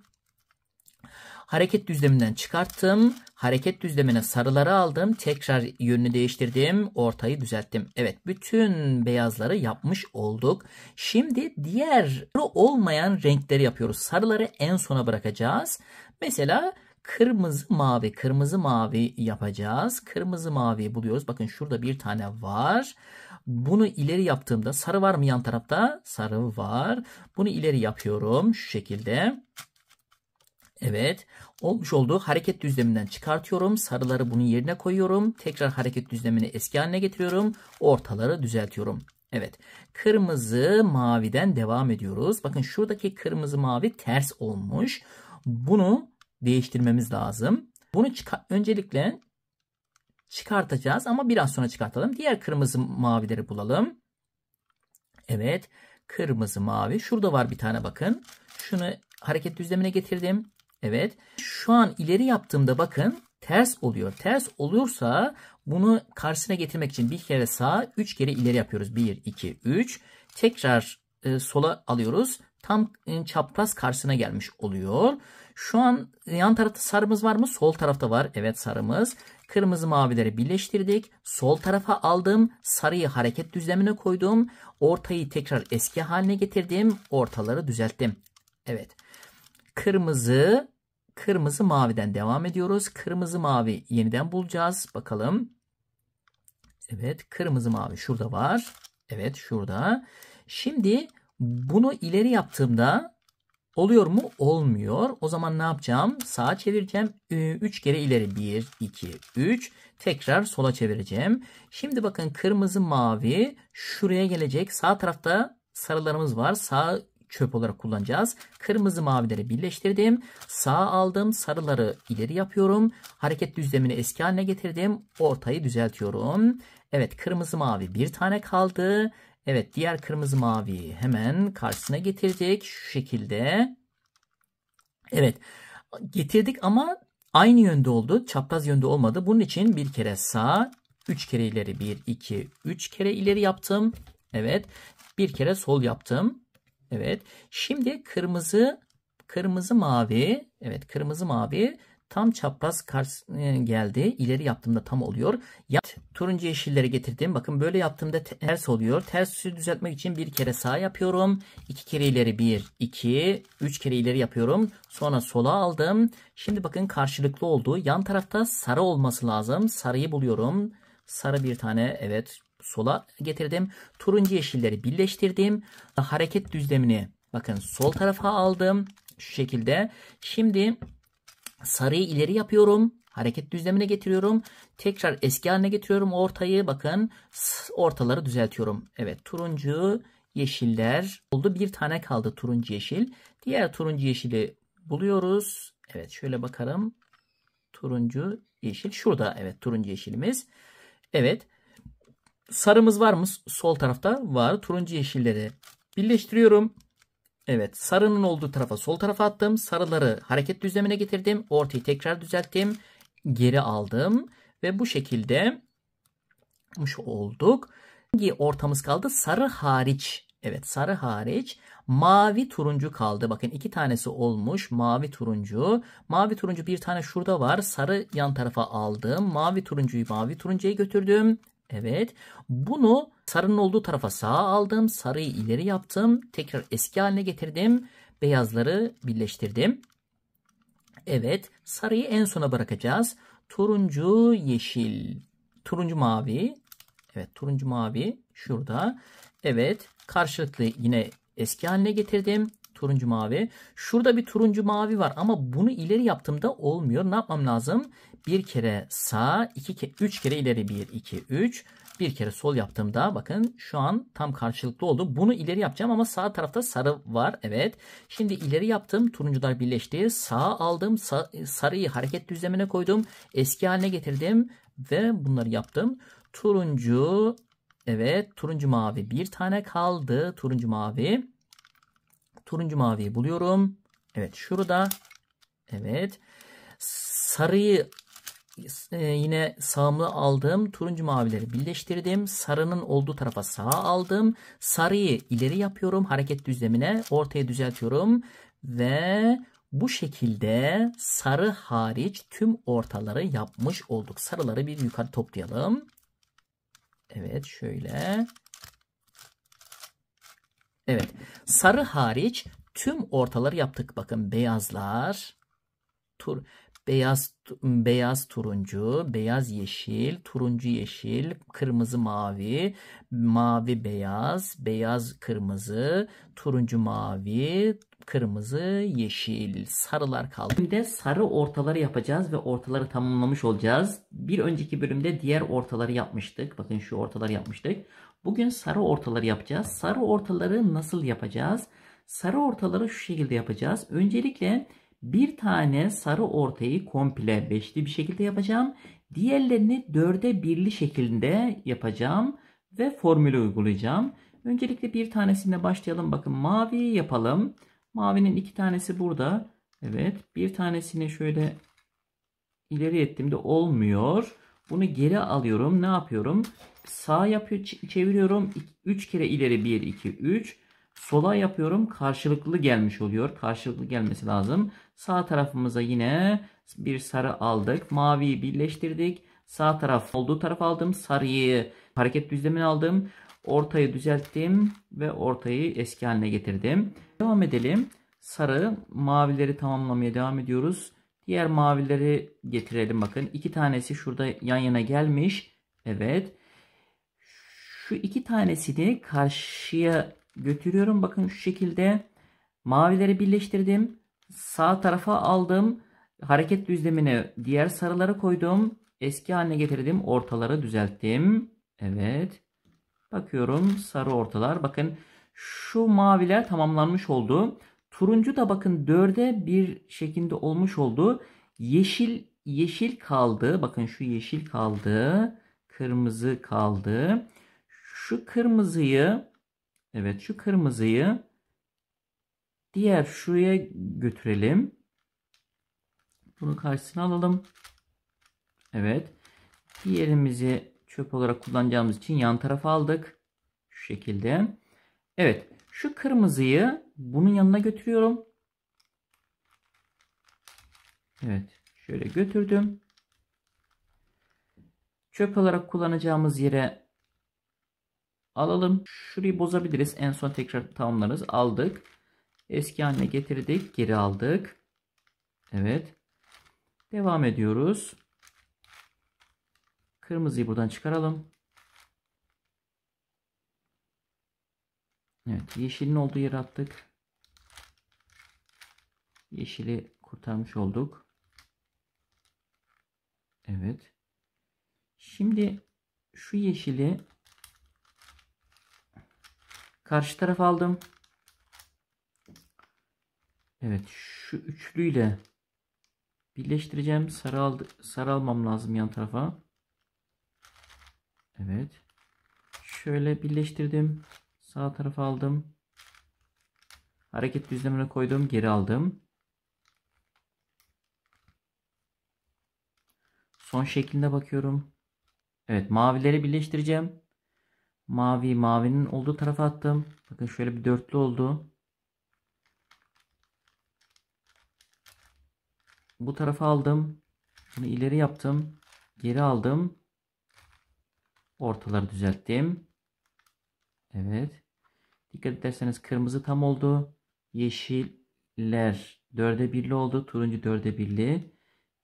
Hareket düzleminden çıkarttım. Hareket düzlemine sarıları aldım. Tekrar yönünü değiştirdim. Ortayı düzelttim. Evet, bütün beyazları yapmış olduk. Şimdi diğer olmayan renkleri yapıyoruz. Sarıları en sona bırakacağız. Mesela kırmızı mavi, kırmızı mavi yapacağız. Kırmızı maviyi buluyoruz. Bakın şurada bir tane var. Bunu ileri yaptığımda sarı var mı yan tarafta? Sarı var. Bunu ileri yapıyorum şu şekilde. Evet, olmuş oldu. Hareket düzleminden çıkartıyorum. Sarıları bunun yerine koyuyorum. Tekrar hareket düzlemini eski haline getiriyorum. Ortaları düzeltiyorum. Evet, kırmızı maviden devam ediyoruz. Bakın şuradaki kırmızı mavi ters olmuş. Bunu değiştirmemiz lazım. Bunu öncelikle çıkartacağız ama biraz sonra çıkartalım. Diğer kırmızı mavileri bulalım. Evet, kırmızı mavi. Şurada var bir tane bakın. Şunu hareket düzlemine getirdim. Evet. Şu an ileri yaptığımda bakın ters oluyor. Ters olursa bunu karşısına getirmek için bir kere sağa, 3 kere ileri yapıyoruz. 1, 2, 3. Tekrar sola alıyoruz. Tam çapraz karşısına gelmiş oluyor. Şu an yan tarafta sarımız var mı? Sol tarafta var. Evet, sarımız. Kırmızı mavileri birleştirdik. Sol tarafa aldım. Sarıyı hareket düzlemine koydum. Ortayı tekrar eski haline getirdim. Ortaları düzelttim. Evet. Kırmızı maviden devam ediyoruz. Kırmızı mavi yeniden bulacağız. Bakalım. Evet, kırmızı mavi şurada var. Evet, şurada. Şimdi bunu ileri yaptığımda oluyor mu? Olmuyor. O zaman ne yapacağım? Sağa çevireceğim. 3 kere ileri. 1, 2, 3. Tekrar sola çevireceğim. Şimdi bakın kırmızı mavi şuraya gelecek. Sağ tarafta sarılarımız var. Sağ çöp olarak kullanacağız. Kırmızı mavileri birleştirdim. Sağa aldım. Sarıları ileri yapıyorum. Hareket düzlemini eski haline getirdim. Ortayı düzeltiyorum. Evet, kırmızı mavi bir tane kaldı. Evet, diğer kırmızı maviyi hemen karşısına getirdik. Şu şekilde. Evet, getirdik ama aynı yönde oldu. Çapraz yönde olmadı. Bunun için bir kere sağ, 3 kere ileri. 1, 2, 3 kere ileri yaptım. Evet, bir kere sol yaptım. Evet, şimdi kırmızı mavi. Evet, kırmızı mavi tam çapraz geldi. İleri yaptığımda tam oluyor. Turuncu yeşilleri getirdim. Bakın böyle yaptığımda ters oluyor. Tersi düzeltmek için bir kere sağ yapıyorum. 2 kere ileri. 1, 2, 3 kere ileri yapıyorum. Sonra sola aldım. Şimdi bakın karşılıklı oldu. Yan tarafta sarı olması lazım. Sarıyı buluyorum. Sarı bir tane. Evet, sola getirdim. Turuncu yeşilleri birleştirdim. Hareket düzlemini bakın sol tarafa aldım. Şu şekilde. Şimdi sarıyı ileri yapıyorum. Hareket düzlemine getiriyorum. Tekrar eski haline getiriyorum ortayı. Bakın ortaları düzeltiyorum. Evet, turuncu yeşiller oldu. Bir tane kaldı turuncu yeşil. Diğer turuncu yeşili buluyoruz. Evet, şöyle bakalım. Turuncu yeşil şurada. Evet, turuncu yeşilimiz. Evet. Sarımız var mı? Sol tarafta var. Turuncu yeşilleri birleştiriyorum. Evet, sarının olduğu tarafa sol tarafa attım. Sarıları hareket düzlemine getirdim. Ortayı tekrar düzelttim. Geri aldım. Ve bu şekilde yapmış olduk. Hangi ortamız kaldı? Sarı hariç. Evet, sarı hariç. Mavi turuncu kaldı. Bakın iki tanesi olmuş. Mavi turuncu. Mavi turuncu bir tane şurada var. Sarı yan tarafa aldım. Mavi turuncuyu mavi turuncuya götürdüm. Evet. Bunu sarının olduğu tarafa sağa aldım. Sarıyı ileri yaptım. Tekrar eski haline getirdim. Beyazları birleştirdim. Evet. Sarıyı en sona bırakacağız. Turuncu, yeşil. Turuncu, mavi. Evet, turuncu mavi şurada. Evet, karşılıklı yine eski haline getirdim. Turuncu mavi. Şurada bir turuncu mavi var ama bunu ileri yaptığımda olmuyor. Ne yapmam lazım? Bir kere sağ, üç kere ileri. 1, 2, 3. Bir kere sol yaptığımda bakın şu an tam karşılıklı oldu. Bunu ileri yapacağım ama sağ tarafta sarı var. Evet. Şimdi ileri yaptım. Turuncular birleşti. Sağa aldım. Sarıyı hareket düzlemine koydum. Eski haline getirdim. Ve bunları yaptım. Turuncu. Evet. Turuncu mavi. Bir tane kaldı. Turuncu mavi. Turuncu maviyi buluyorum. Evet. Şurada. Evet. Sarıyı yine sağımı aldım. Turuncu mavileri birleştirdim. Sarının olduğu tarafa sağa aldım. Sarıyı ileri yapıyorum. Hareket düzlemine. Ortaya düzeltiyorum. Ve bu şekilde sarı hariç tüm ortaları yapmış olduk. Sarıları bir yukarı toplayalım. Evet, şöyle. Evet. Sarı hariç tüm ortaları yaptık. Bakın beyazlar. Beyaz turuncu, beyaz yeşil, turuncu yeşil, kırmızı mavi, mavi beyaz, beyaz kırmızı, turuncu mavi, kırmızı yeşil, sarılar kaldı. Şimdi sarı ortaları yapacağız ve ortaları tamamlamış olacağız. Bir önceki bölümde diğer ortaları yapmıştık. Bakın şu ortaları yapmıştık. Bugün sarı ortaları yapacağız. Sarı ortaları nasıl yapacağız? Sarı ortaları şu şekilde yapacağız. Öncelikle bir tane sarı ortayı komple beşli bir şekilde yapacağım. Diğerlerini dörde birli şekilde yapacağım ve formülü uygulayacağım. Öncelikle bir tanesine başlayalım. Bakın mavi yapalım. Mavinin iki tanesi burada. Evet, bir tanesini şöyle ileri ettiğimde olmuyor. Bunu geri alıyorum. Ne yapıyorum? Sağ çeviriyorum. 3 kere ileri 1 2 3. Sola yapıyorum. Karşılıklı gelmiş oluyor. Karşılıklı gelmesi lazım. Sağ tarafımıza yine bir sarı aldık. Maviyi birleştirdik. Sağ taraf olduğu taraf aldım. Sarıyı hareket düzlemine aldım. Ortayı düzelttim ve ortayı eski haline getirdim. Devam edelim. Sarı, mavileri tamamlamaya devam ediyoruz. Diğer mavileri getirelim bakın. İki tanesi şurada yan yana gelmiş. Evet. Şu iki tanesini karşıya götürüyorum. Bakın şu şekilde mavileri birleştirdim. Sağ tarafa aldım. Hareket düzlemine diğer sarıları koydum. Eski haline getirdim. Ortaları düzelttim. Evet. Bakıyorum sarı ortalar. Bakın şu maviler tamamlanmış oldu. Turuncu da bakın dörde bir şeklinde olmuş oldu. Yeşil kaldı. Bakın şu yeşil kaldı. Kırmızı kaldı. Şu kırmızıyı evet şu kırmızıyı diğer şuraya götürelim. Bunu karşısına alalım. Evet. Diğerimizi çöp olarak kullanacağımız için yan tarafa aldık. Şu şekilde. Evet. Şu kırmızıyı bunun yanına götürüyorum. Evet. Şöyle götürdüm. Çöp olarak kullanacağımız yere alalım. Şurayı bozabiliriz. En son tekrar tamamlarız. Aldık. Eski haline getirdik. Geri aldık. Evet. Devam ediyoruz. Kırmızıyı buradan çıkaralım. Evet. Yeşilin olduğu yere attık. Yeşili kurtarmış olduk. Evet. Şimdi şu yeşili karşı tarafa aldım. Evet. Şu üçlüyle birleştireceğim. Sarı almam lazım yan tarafa. Evet. Şöyle birleştirdim. Sağ tarafa aldım. Hareket düzlemine koydum. Geri aldım. Son şekline bakıyorum. Evet, mavileri birleştireceğim. Mavinin olduğu tarafa attım. Bakın şöyle bir dörtlü oldu. Bu tarafa aldım. Bunu ileri yaptım. Geri aldım. Ortaları düzelttim. Evet. Dikkat ederseniz kırmızı tam oldu. Yeşiller dörde birli oldu. Turuncu dörde birli.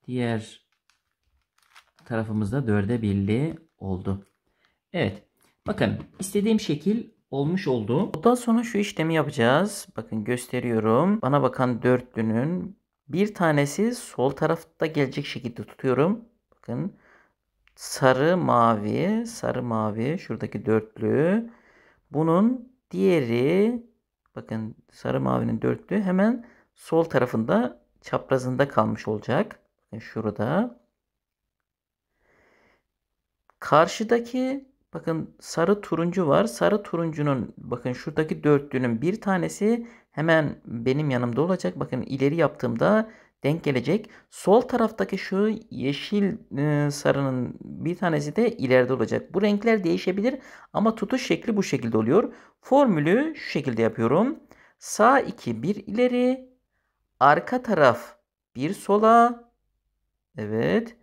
Diğer tarafımızda dörde birli oldu. Evet. Bakın istediğim şekil olmuş oldu. Ondan sonra şu işlemi yapacağız. Bakın gösteriyorum. Bana bakan dörtlünün bir tanesi sol tarafta gelecek şekilde tutuyorum. Bakın sarı mavi şuradaki dörtlü. Bunun diğeri bakın sarı mavinin dörtlü hemen sol tarafında çaprazında kalmış olacak. Bakın şurada. Karşıdaki bakın sarı turuncu var. Sarı turuncunun bakın şuradaki dörtlünün bir tanesi hemen benim yanımda olacak. Bakın ileri yaptığımda denk gelecek. Sol taraftaki şu yeşil sarının bir tanesi de ileride olacak. Bu renkler değişebilir ama tutuş şekli bu şekilde oluyor. Formülü şu şekilde yapıyorum. Sağ 2 bir ileri, arka taraf bir sola. Evet.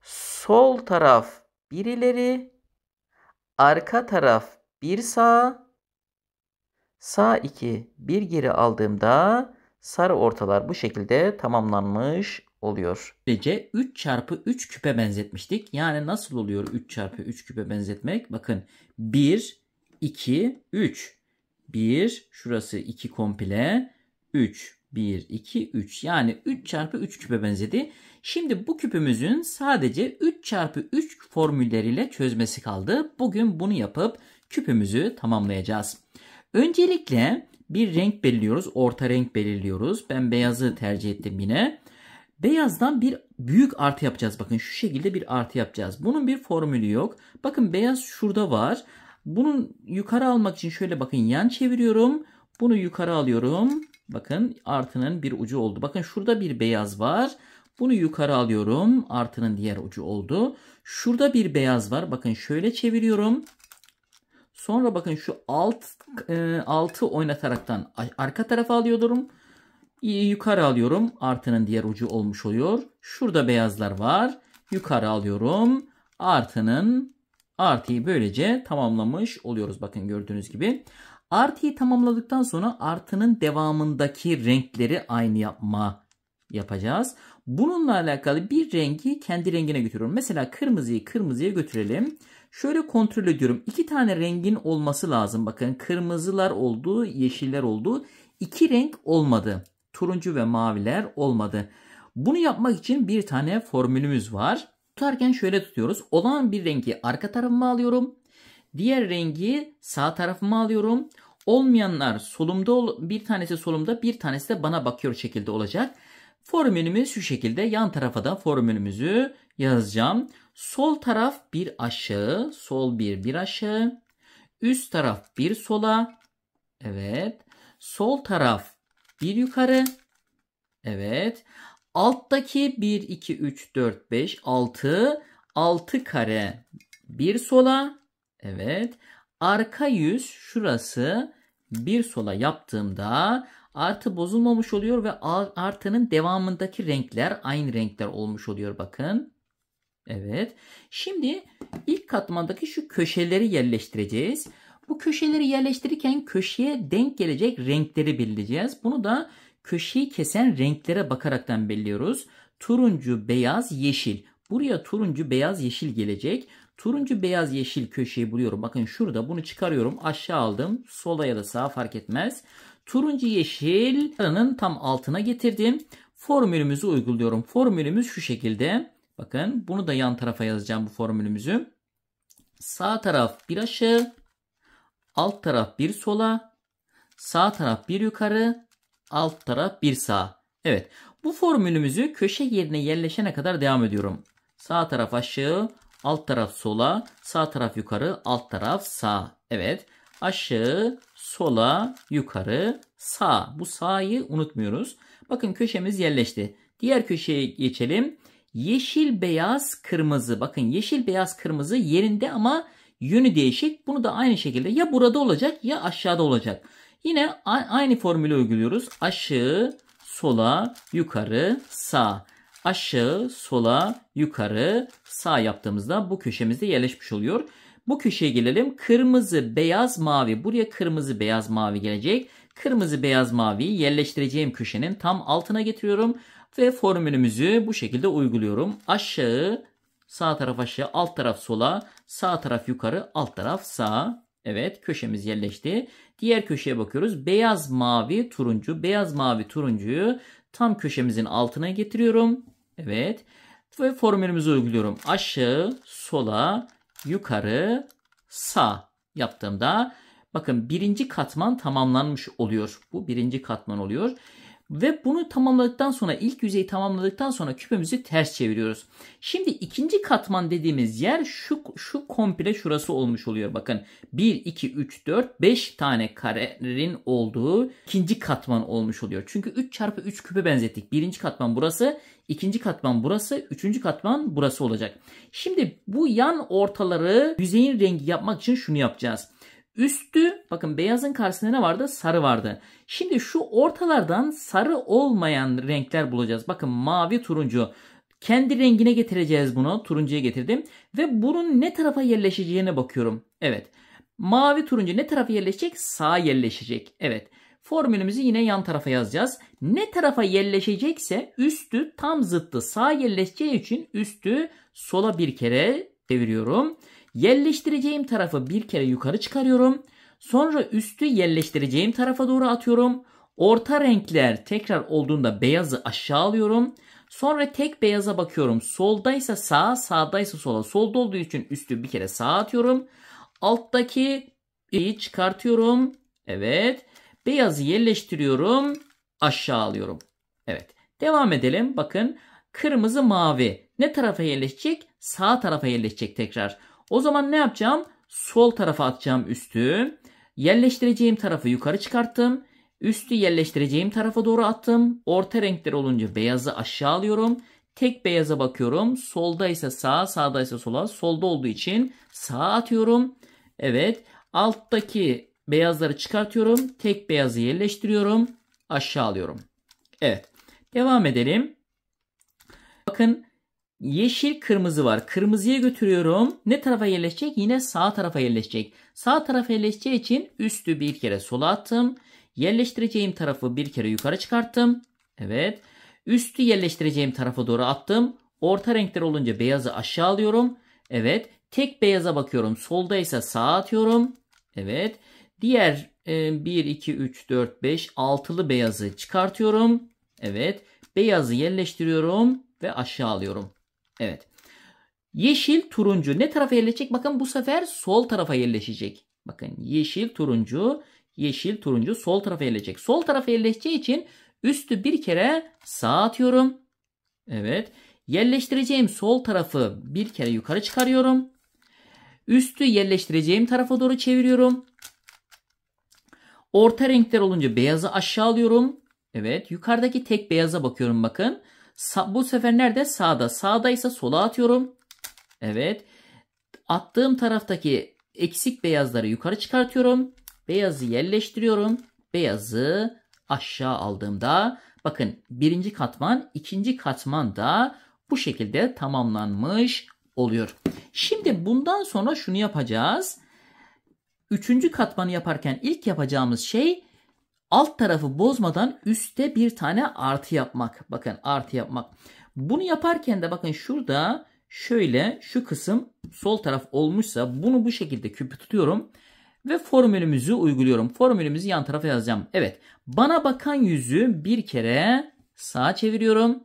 Sol taraf bir ileri, arka taraf bir sağa, sağ 2 bir geri aldığımda sarı ortalar bu şekilde tamamlanmış oluyor. Böylece 3 çarpı 3 küpe benzetmiştik. Yani nasıl oluyor 3 çarpı 3 küpe benzetmek? Bakın 1, 2, 3. 1, şurası 2 komple. 3, 1, 2, 3. Yani 3 çarpı 3 küpe benzedi. Şimdi bu küpümüzün sadece 3 çarpı 3 formülleriyle çözmesi kaldı. Bugün bunu yapıp küpümüzü tamamlayacağız. Öncelikle bir renk belirliyoruz. Orta renk belirliyoruz. Ben beyazı tercih ettim yine. Beyazdan bir büyük artı yapacağız. Bakın şu şekilde bir artı yapacağız. Bunun bir formülü yok. Bakın beyaz şurada var. Bunun yukarı almak için şöyle bakın yan çeviriyorum. Bunu yukarı alıyorum. Bakın artının bir ucu oldu. Bakın şurada bir beyaz var. Bunu yukarı alıyorum. Artının diğer ucu oldu. Şurada bir beyaz var. Bakın şöyle çeviriyorum. Sonra bakın şu altı oynataraktan arka tarafa alıyorum. Yukarı alıyorum. Artının diğer ucu olmuş oluyor. Şurada beyazlar var. Yukarı alıyorum. Artıyı böylece tamamlamış oluyoruz. Bakın gördüğünüz gibi. Artıyı tamamladıktan sonra artının devamındaki renkleri aynı yapacağız. Bununla alakalı bir rengi kendi rengine götürüyorum. Mesela kırmızıyı kırmızıya götürelim. Şöyle kontrol ediyorum. 2 tane rengin olması lazım. Bakın kırmızılar oldu, yeşiller oldu. 2 renk olmadı. Turuncu ve maviler olmadı. Bunu yapmak için bir tane formülümüz var. Tutarken şöyle tutuyoruz. Olan bir rengi arka tarafıma alıyorum. Diğer rengi sağ tarafıma alıyorum. Olmayanlar solumda, bir tanesi solumda, bir tanesi de bana bakıyor şekilde olacak. Formülümüz şu şekilde. Yan tarafa da formülümüzü yazacağım. Sol taraf bir aşağı, sol bir aşağı. Üst taraf bir sola. Evet. Sol taraf bir yukarı. Evet. Alttaki 1, 2, 3, 4, 5, 6. 6 kare bir sola. Evet. Arka yüz şurası bir sola yaptığımda artı bozulmamış oluyor ve artının devamındaki renkler aynı renkler olmuş oluyor bakın. Evet. Şimdi ilk katmandaki şu köşeleri yerleştireceğiz. Bu köşeleri yerleştirirken köşeye denk gelecek renkleri belirleyeceğiz. Bunu da köşeyi kesen renklere bakaraktan belirliyoruz. Turuncu, beyaz, yeşil. Buraya turuncu, beyaz, yeşil gelecek. Turuncu, beyaz, yeşil köşeyi buluyorum. Bakın şurada bunu çıkarıyorum. Aşağı aldım. Sola ya da sağa fark etmez. Turuncu, yeşil aranın tam altına getirdim. Formülümüzü uyguluyorum. Formülümüz şu şekilde. Bakın bunu da yan tarafa yazacağım bu formülümüzü. Sağ taraf bir aşağı. Alt taraf bir sola. Sağ taraf bir yukarı. Alt taraf bir sağ. Evet. Bu formülümüzü köşe yerine yerleşene kadar devam ediyorum. Sağ taraf aşağı. Alt taraf sola. Sağ taraf yukarı. Alt taraf sağ. Evet. Aşağı, sola, yukarı, sağ. Bu sağ'yı unutmuyoruz. Bakın köşemiz yerleşti. Diğer köşeye geçelim. Yeşil, beyaz, kırmızı. Bakın yeşil, beyaz, kırmızı yerinde ama yönü değişik. Bunu da aynı şekilde ya burada olacak ya aşağıda olacak. Yine aynı formülü uyguluyoruz. Aşağı, sola, yukarı, sağ. Aşağı, sola, yukarı, sağ yaptığımızda bu köşemizde yerleşmiş oluyor. Bu köşeye gelelim. Kırmızı, beyaz, mavi. Buraya kırmızı, beyaz, mavi gelecek. Kırmızı, beyaz, maviyi yerleştireceğim köşenin tam altına getiriyorum. Ve formülümüzü bu şekilde uyguluyorum. Aşağı, sağ taraf aşağı, alt taraf sola, sağ taraf yukarı, alt taraf sağ. Evet, köşemiz yerleşti. Diğer köşeye bakıyoruz. Beyaz, mavi, turuncu. Beyaz, mavi, turuncuyu tam köşemizin altına getiriyorum. Evet. Ve formülümüzü uyguluyorum. Aşağı, sola, yukarı, sağ yaptığımda bakın birinci katman tamamlanmış oluyor. Bu birinci katman oluyor. Ve bunu tamamladıktan sonra, ilk yüzeyi tamamladıktan sonra küpümüzü ters çeviriyoruz. Şimdi ikinci katman dediğimiz yer şu komple şurası olmuş oluyor. Bakın 1, 2, 3, 4, 5 tane karenin olduğu ikinci katman olmuş oluyor. Çünkü 3 çarpı 3 küpe benzettik. Birinci katman burası, ikinci katman burası, üçüncü katman burası olacak. Şimdi bu yan ortaları yüzeyin rengi yapmak için şunu yapacağız. Üstü, bakın beyazın karşısında ne vardı? Sarı vardı. Şimdi şu ortalardan sarı olmayan renkler bulacağız. Bakın mavi, turuncu. Kendi rengine getireceğiz bunu. Turuncuya getirdim. Ve bunun ne tarafa yerleşeceğine bakıyorum. Evet. Mavi, turuncu ne tarafa yerleşecek? Sağa yerleşecek. Evet. Formülümüzü yine yan tarafa yazacağız. Ne tarafa yerleşecekse üstü tam zıttı. Sağa yerleşeceği için üstü sola bir kere çeviriyorum. Yerleştireceğim tarafı bir kere yukarı çıkarıyorum. Sonra üstü yerleştireceğim tarafa doğru atıyorum. Orta renkler tekrar olduğunda beyazı aşağı alıyorum. Sonra tek beyaza bakıyorum. Soldaysa sağa, sağdaysa sola. Solda olduğu için üstü bir kere sağa atıyorum. Alttaki çıkartıyorum. Evet. Beyazı yerleştiriyorum. Aşağı alıyorum. Evet. Devam edelim. Bakın. Kırmızı, mavi. Ne tarafa yerleşecek? Sağ tarafa yerleşecek tekrar. O zaman ne yapacağım? Sol tarafa atacağım üstü. Yerleştireceğim tarafı yukarı çıkarttım. Üstü yerleştireceğim tarafa doğru attım. Orta renkler olunca beyazı aşağı alıyorum. Tek beyaza bakıyorum. Solda ise sağa, sağda ise sola. Solda olduğu için sağa atıyorum. Evet. Alttaki beyazları çıkartıyorum. Tek beyazı yerleştiriyorum. Aşağı alıyorum. Evet. Devam edelim. Bakın yeşil, kırmızı var. Kırmızıya götürüyorum. Ne tarafa yerleşecek? Yine sağ tarafa yerleşecek. Sağ tarafa yerleşeceği için üstü bir kere sola attım. Yerleştireceğim tarafı bir kere yukarı çıkarttım. Evet. Üstü yerleştireceğim tarafa doğru attım. Orta renkler olunca beyazı aşağı alıyorum. Evet. Tek beyaza bakıyorum. Solda ise sağa atıyorum. Evet. Diğer 1, 2, 3, 4, 5, 6'lı beyazı çıkartıyorum. Evet. Beyazı yerleştiriyorum ve aşağı alıyorum. Evet. Yeşil, turuncu ne tarafa yerleşecek? Bakın bu sefer sol tarafa yerleşecek. Bakın yeşil, turuncu, yeşil, turuncu sol tarafa yerleşecek. Sol tarafa yerleşeceği için üstü bir kere sağa atıyorum. Evet. Yerleştireceğim sol tarafı bir kere yukarı çıkarıyorum. Üstü yerleştireceğim tarafa doğru çeviriyorum. Orta renkler olunca beyazı aşağı alıyorum. Evet. Yukarıdaki tek beyaza bakıyorum bakın. Bu sefer nerede? Sağda. Sağdaysa sola atıyorum. Evet. Attığım taraftaki eksik beyazları yukarı çıkartıyorum. Beyazı yerleştiriyorum. Beyazı aşağı aldığımda bakın birinci katman, ikinci katman da bu şekilde tamamlanmış oluyor. Şimdi bundan sonra şunu yapacağız. Üçüncü katmanı yaparken ilk yapacağımız şey alt tarafı bozmadan üstte bir tane artı yapmak. Bakın artı yapmak. Bunu yaparken de bakın şurada şöyle şu kısım sol taraf olmuşsa bunu bu şekilde küpü tutuyorum. Ve formülümüzü uyguluyorum. Formülümüzü yan tarafa yazacağım. Evet. Bana bakan yüzü bir kere sağa çeviriyorum.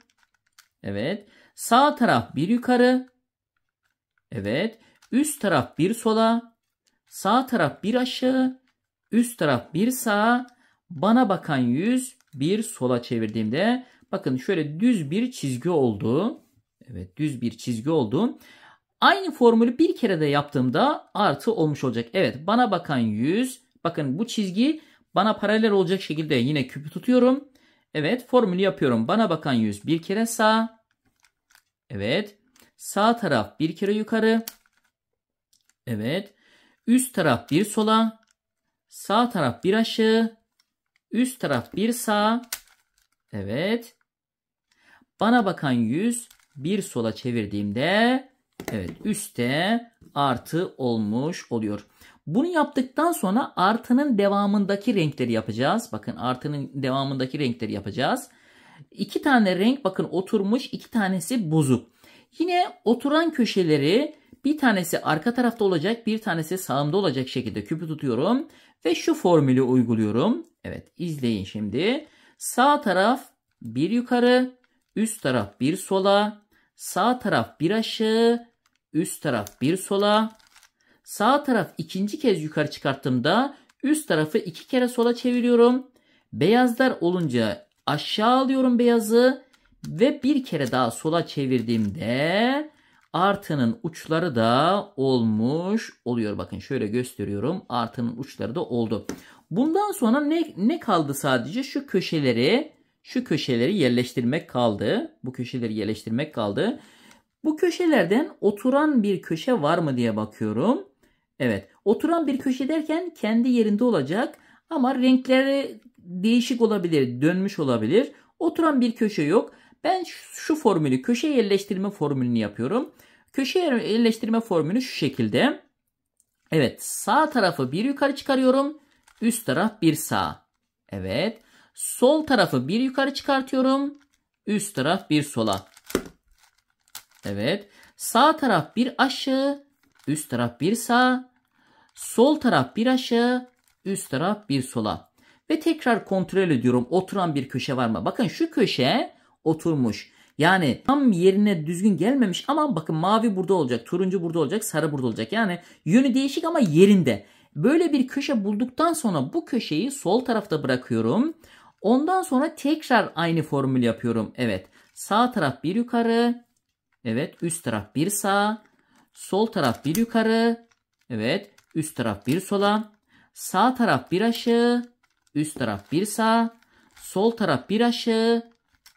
Evet. Sağ taraf bir yukarı. Evet. Üst taraf bir sola. Sağ taraf bir aşağı. Üst taraf bir sağa. Bana bakan yüz bir sola çevirdiğimde bakın şöyle düz bir çizgi oldu. Evet, düz bir çizgi oldu. Aynı formülü bir kere de yaptığımda artı olmuş olacak. Evet, bana bakan yüz. Bakın bu çizgi Bana paralel olacak şekilde yine küpü tutuyorum. Evet, formülü yapıyorum. Bana bakan yüz bir kere sağ. Evet. Sağ taraf bir kere yukarı. Evet. Üst taraf bir sola. Sağ taraf bir aşağı. Üst taraf bir sağ. Evet. Bana bakan yüz bir sola çevirdiğimde evet üstte artı olmuş oluyor. Bunu yaptıktan sonra artının devamındaki renkleri yapacağız. Bakın artının devamındaki renkleri yapacağız. 2 tane renk bakın oturmuş, 2 tanesi bozuk. Yine oturan köşeleri bir tanesi arka tarafta olacak, bir tanesi sağımda olacak şekilde küpü tutuyorum. Ve şu formülü uyguluyorum. Evet, izleyin şimdi. Sağ taraf bir yukarı, üst taraf bir sola, sağ taraf bir aşağı, üst taraf bir sola. Sağ taraf ikinci kez yukarı çıkarttığımda üst tarafı 2 kere sola çeviriyorum. Beyazlar olunca aşağı alıyorum beyazı ve bir kere daha sola çevirdiğimde artının uçları da olmuş oluyor. Bakın şöyle gösteriyorum. Artının uçları da oldu. Bundan sonra ne kaldı sadece? Şu köşeleri yerleştirmek kaldı. Bu köşeleri yerleştirmek kaldı. Bu köşelerden oturan bir köşe var mı diye bakıyorum. Evet, oturan bir köşe derken kendi yerinde olacak ama renkleri değişik olabilir, dönmüş olabilir. Oturan bir köşe yok. Ben şu formülü, köşe yerleştirme formülünü yapıyorum. Köşe yerleştirme formülü şu şekilde. Evet, sağ tarafı bir yukarı çıkarıyorum. Üst taraf bir sağ. Evet. Sol tarafı bir yukarı çıkartıyorum. Üst taraf bir sola. Evet. Sağ taraf bir aşağı. Üst taraf bir sağ. Sol taraf bir aşağı. Üst taraf bir sola. Ve tekrar kontrol ediyorum. Oturan bir köşe var mı? Bakın şu köşe oturmuş. Yani tam yerine düzgün gelmemiş ama bakın mavi burada olacak. Turuncu burada olacak. Sarı burada olacak. Yani yönü değişik ama yerinde. Böyle bir köşe bulduktan sonra bu köşeyi sol tarafta bırakıyorum. Ondan sonra tekrar aynı formül yapıyorum. Evet. Sağ taraf bir yukarı. Evet. Üst taraf bir sağ. Sol taraf bir yukarı. Evet. Üst taraf bir sola. Sağ taraf bir aşağı. Üst taraf bir sağ. Sol taraf bir aşağı.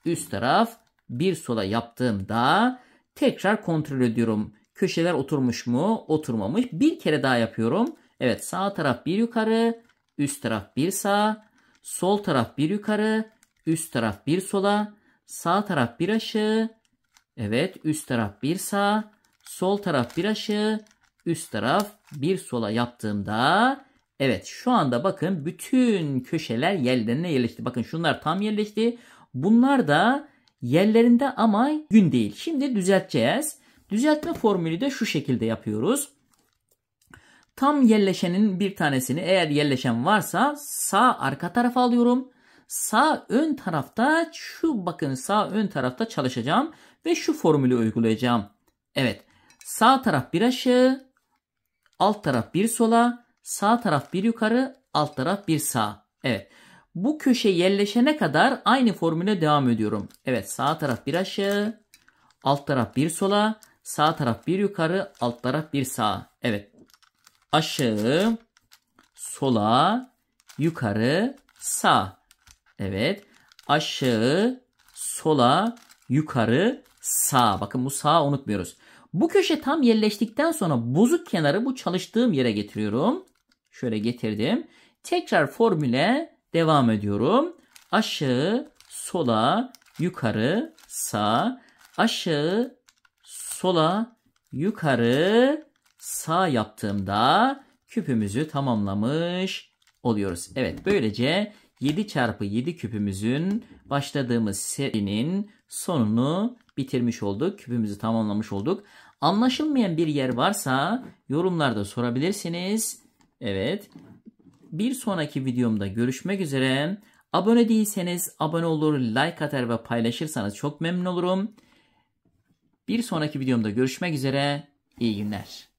Üst taraf bir sola yaptığımda tekrar kontrol ediyorum. Köşeler oturmuş mu? Oturmamış. Bir kere daha yapıyorum. Evet, sağ taraf bir yukarı. Üst taraf bir sağ. Sol taraf bir yukarı. Üst taraf bir sola. Sağ taraf bir aşağı. Evet, üst taraf bir sağ. Sol taraf bir aşağı. Üst taraf bir sola yaptığımda evet şu anda bakın bütün köşeler yerlerine yerleşti. Bakın şunlar tam yerleşti. Bunlar da yerlerinde ama gün değil. Şimdi düzelteceğiz. Düzeltme formülü de şu şekilde yapıyoruz. Tam yerleşenin bir tanesini eğer yerleşen varsa sağ arka tarafa alıyorum. Sağ ön tarafta bakın sağ ön tarafta çalışacağım ve şu formülü uygulayacağım. Evet, sağ taraf bir aşağı, alt taraf bir sola, sağ taraf bir yukarı, alt taraf bir sağ. Evet. Bu köşe yerleşene kadar aynı formüle devam ediyorum. Evet, sağ taraf bir aşağı, alt taraf bir sola, sağ taraf bir yukarı, alt taraf bir sağ. Evet. Aşağı, sola, yukarı, sağ. Evet. Aşağı, sola, yukarı, sağ. Bakın bu sağı unutmuyoruz. Bu köşe tam yerleştikten sonra bozuk kenarı bu çalıştığım yere getiriyorum. Şöyle getirdim. Tekrar formüle devam ediyorum. Aşağı, sola, yukarı, sağ. Aşağı, sola, yukarı, sağ yaptığımda küpümüzü tamamlamış oluyoruz. Evet, böylece 7x7 küpümüzün başladığımız serinin sonunu bitirmiş olduk. Küpümüzü tamamlamış olduk. Anlaşılmayan bir yer varsa yorumlarda sorabilirsiniz. Evet. Bir sonraki videomda görüşmek üzere. Abone değilseniz abone olur, like atar ve paylaşırsanız çok memnun olurum. Bir sonraki videomda görüşmek üzere. İyi günler.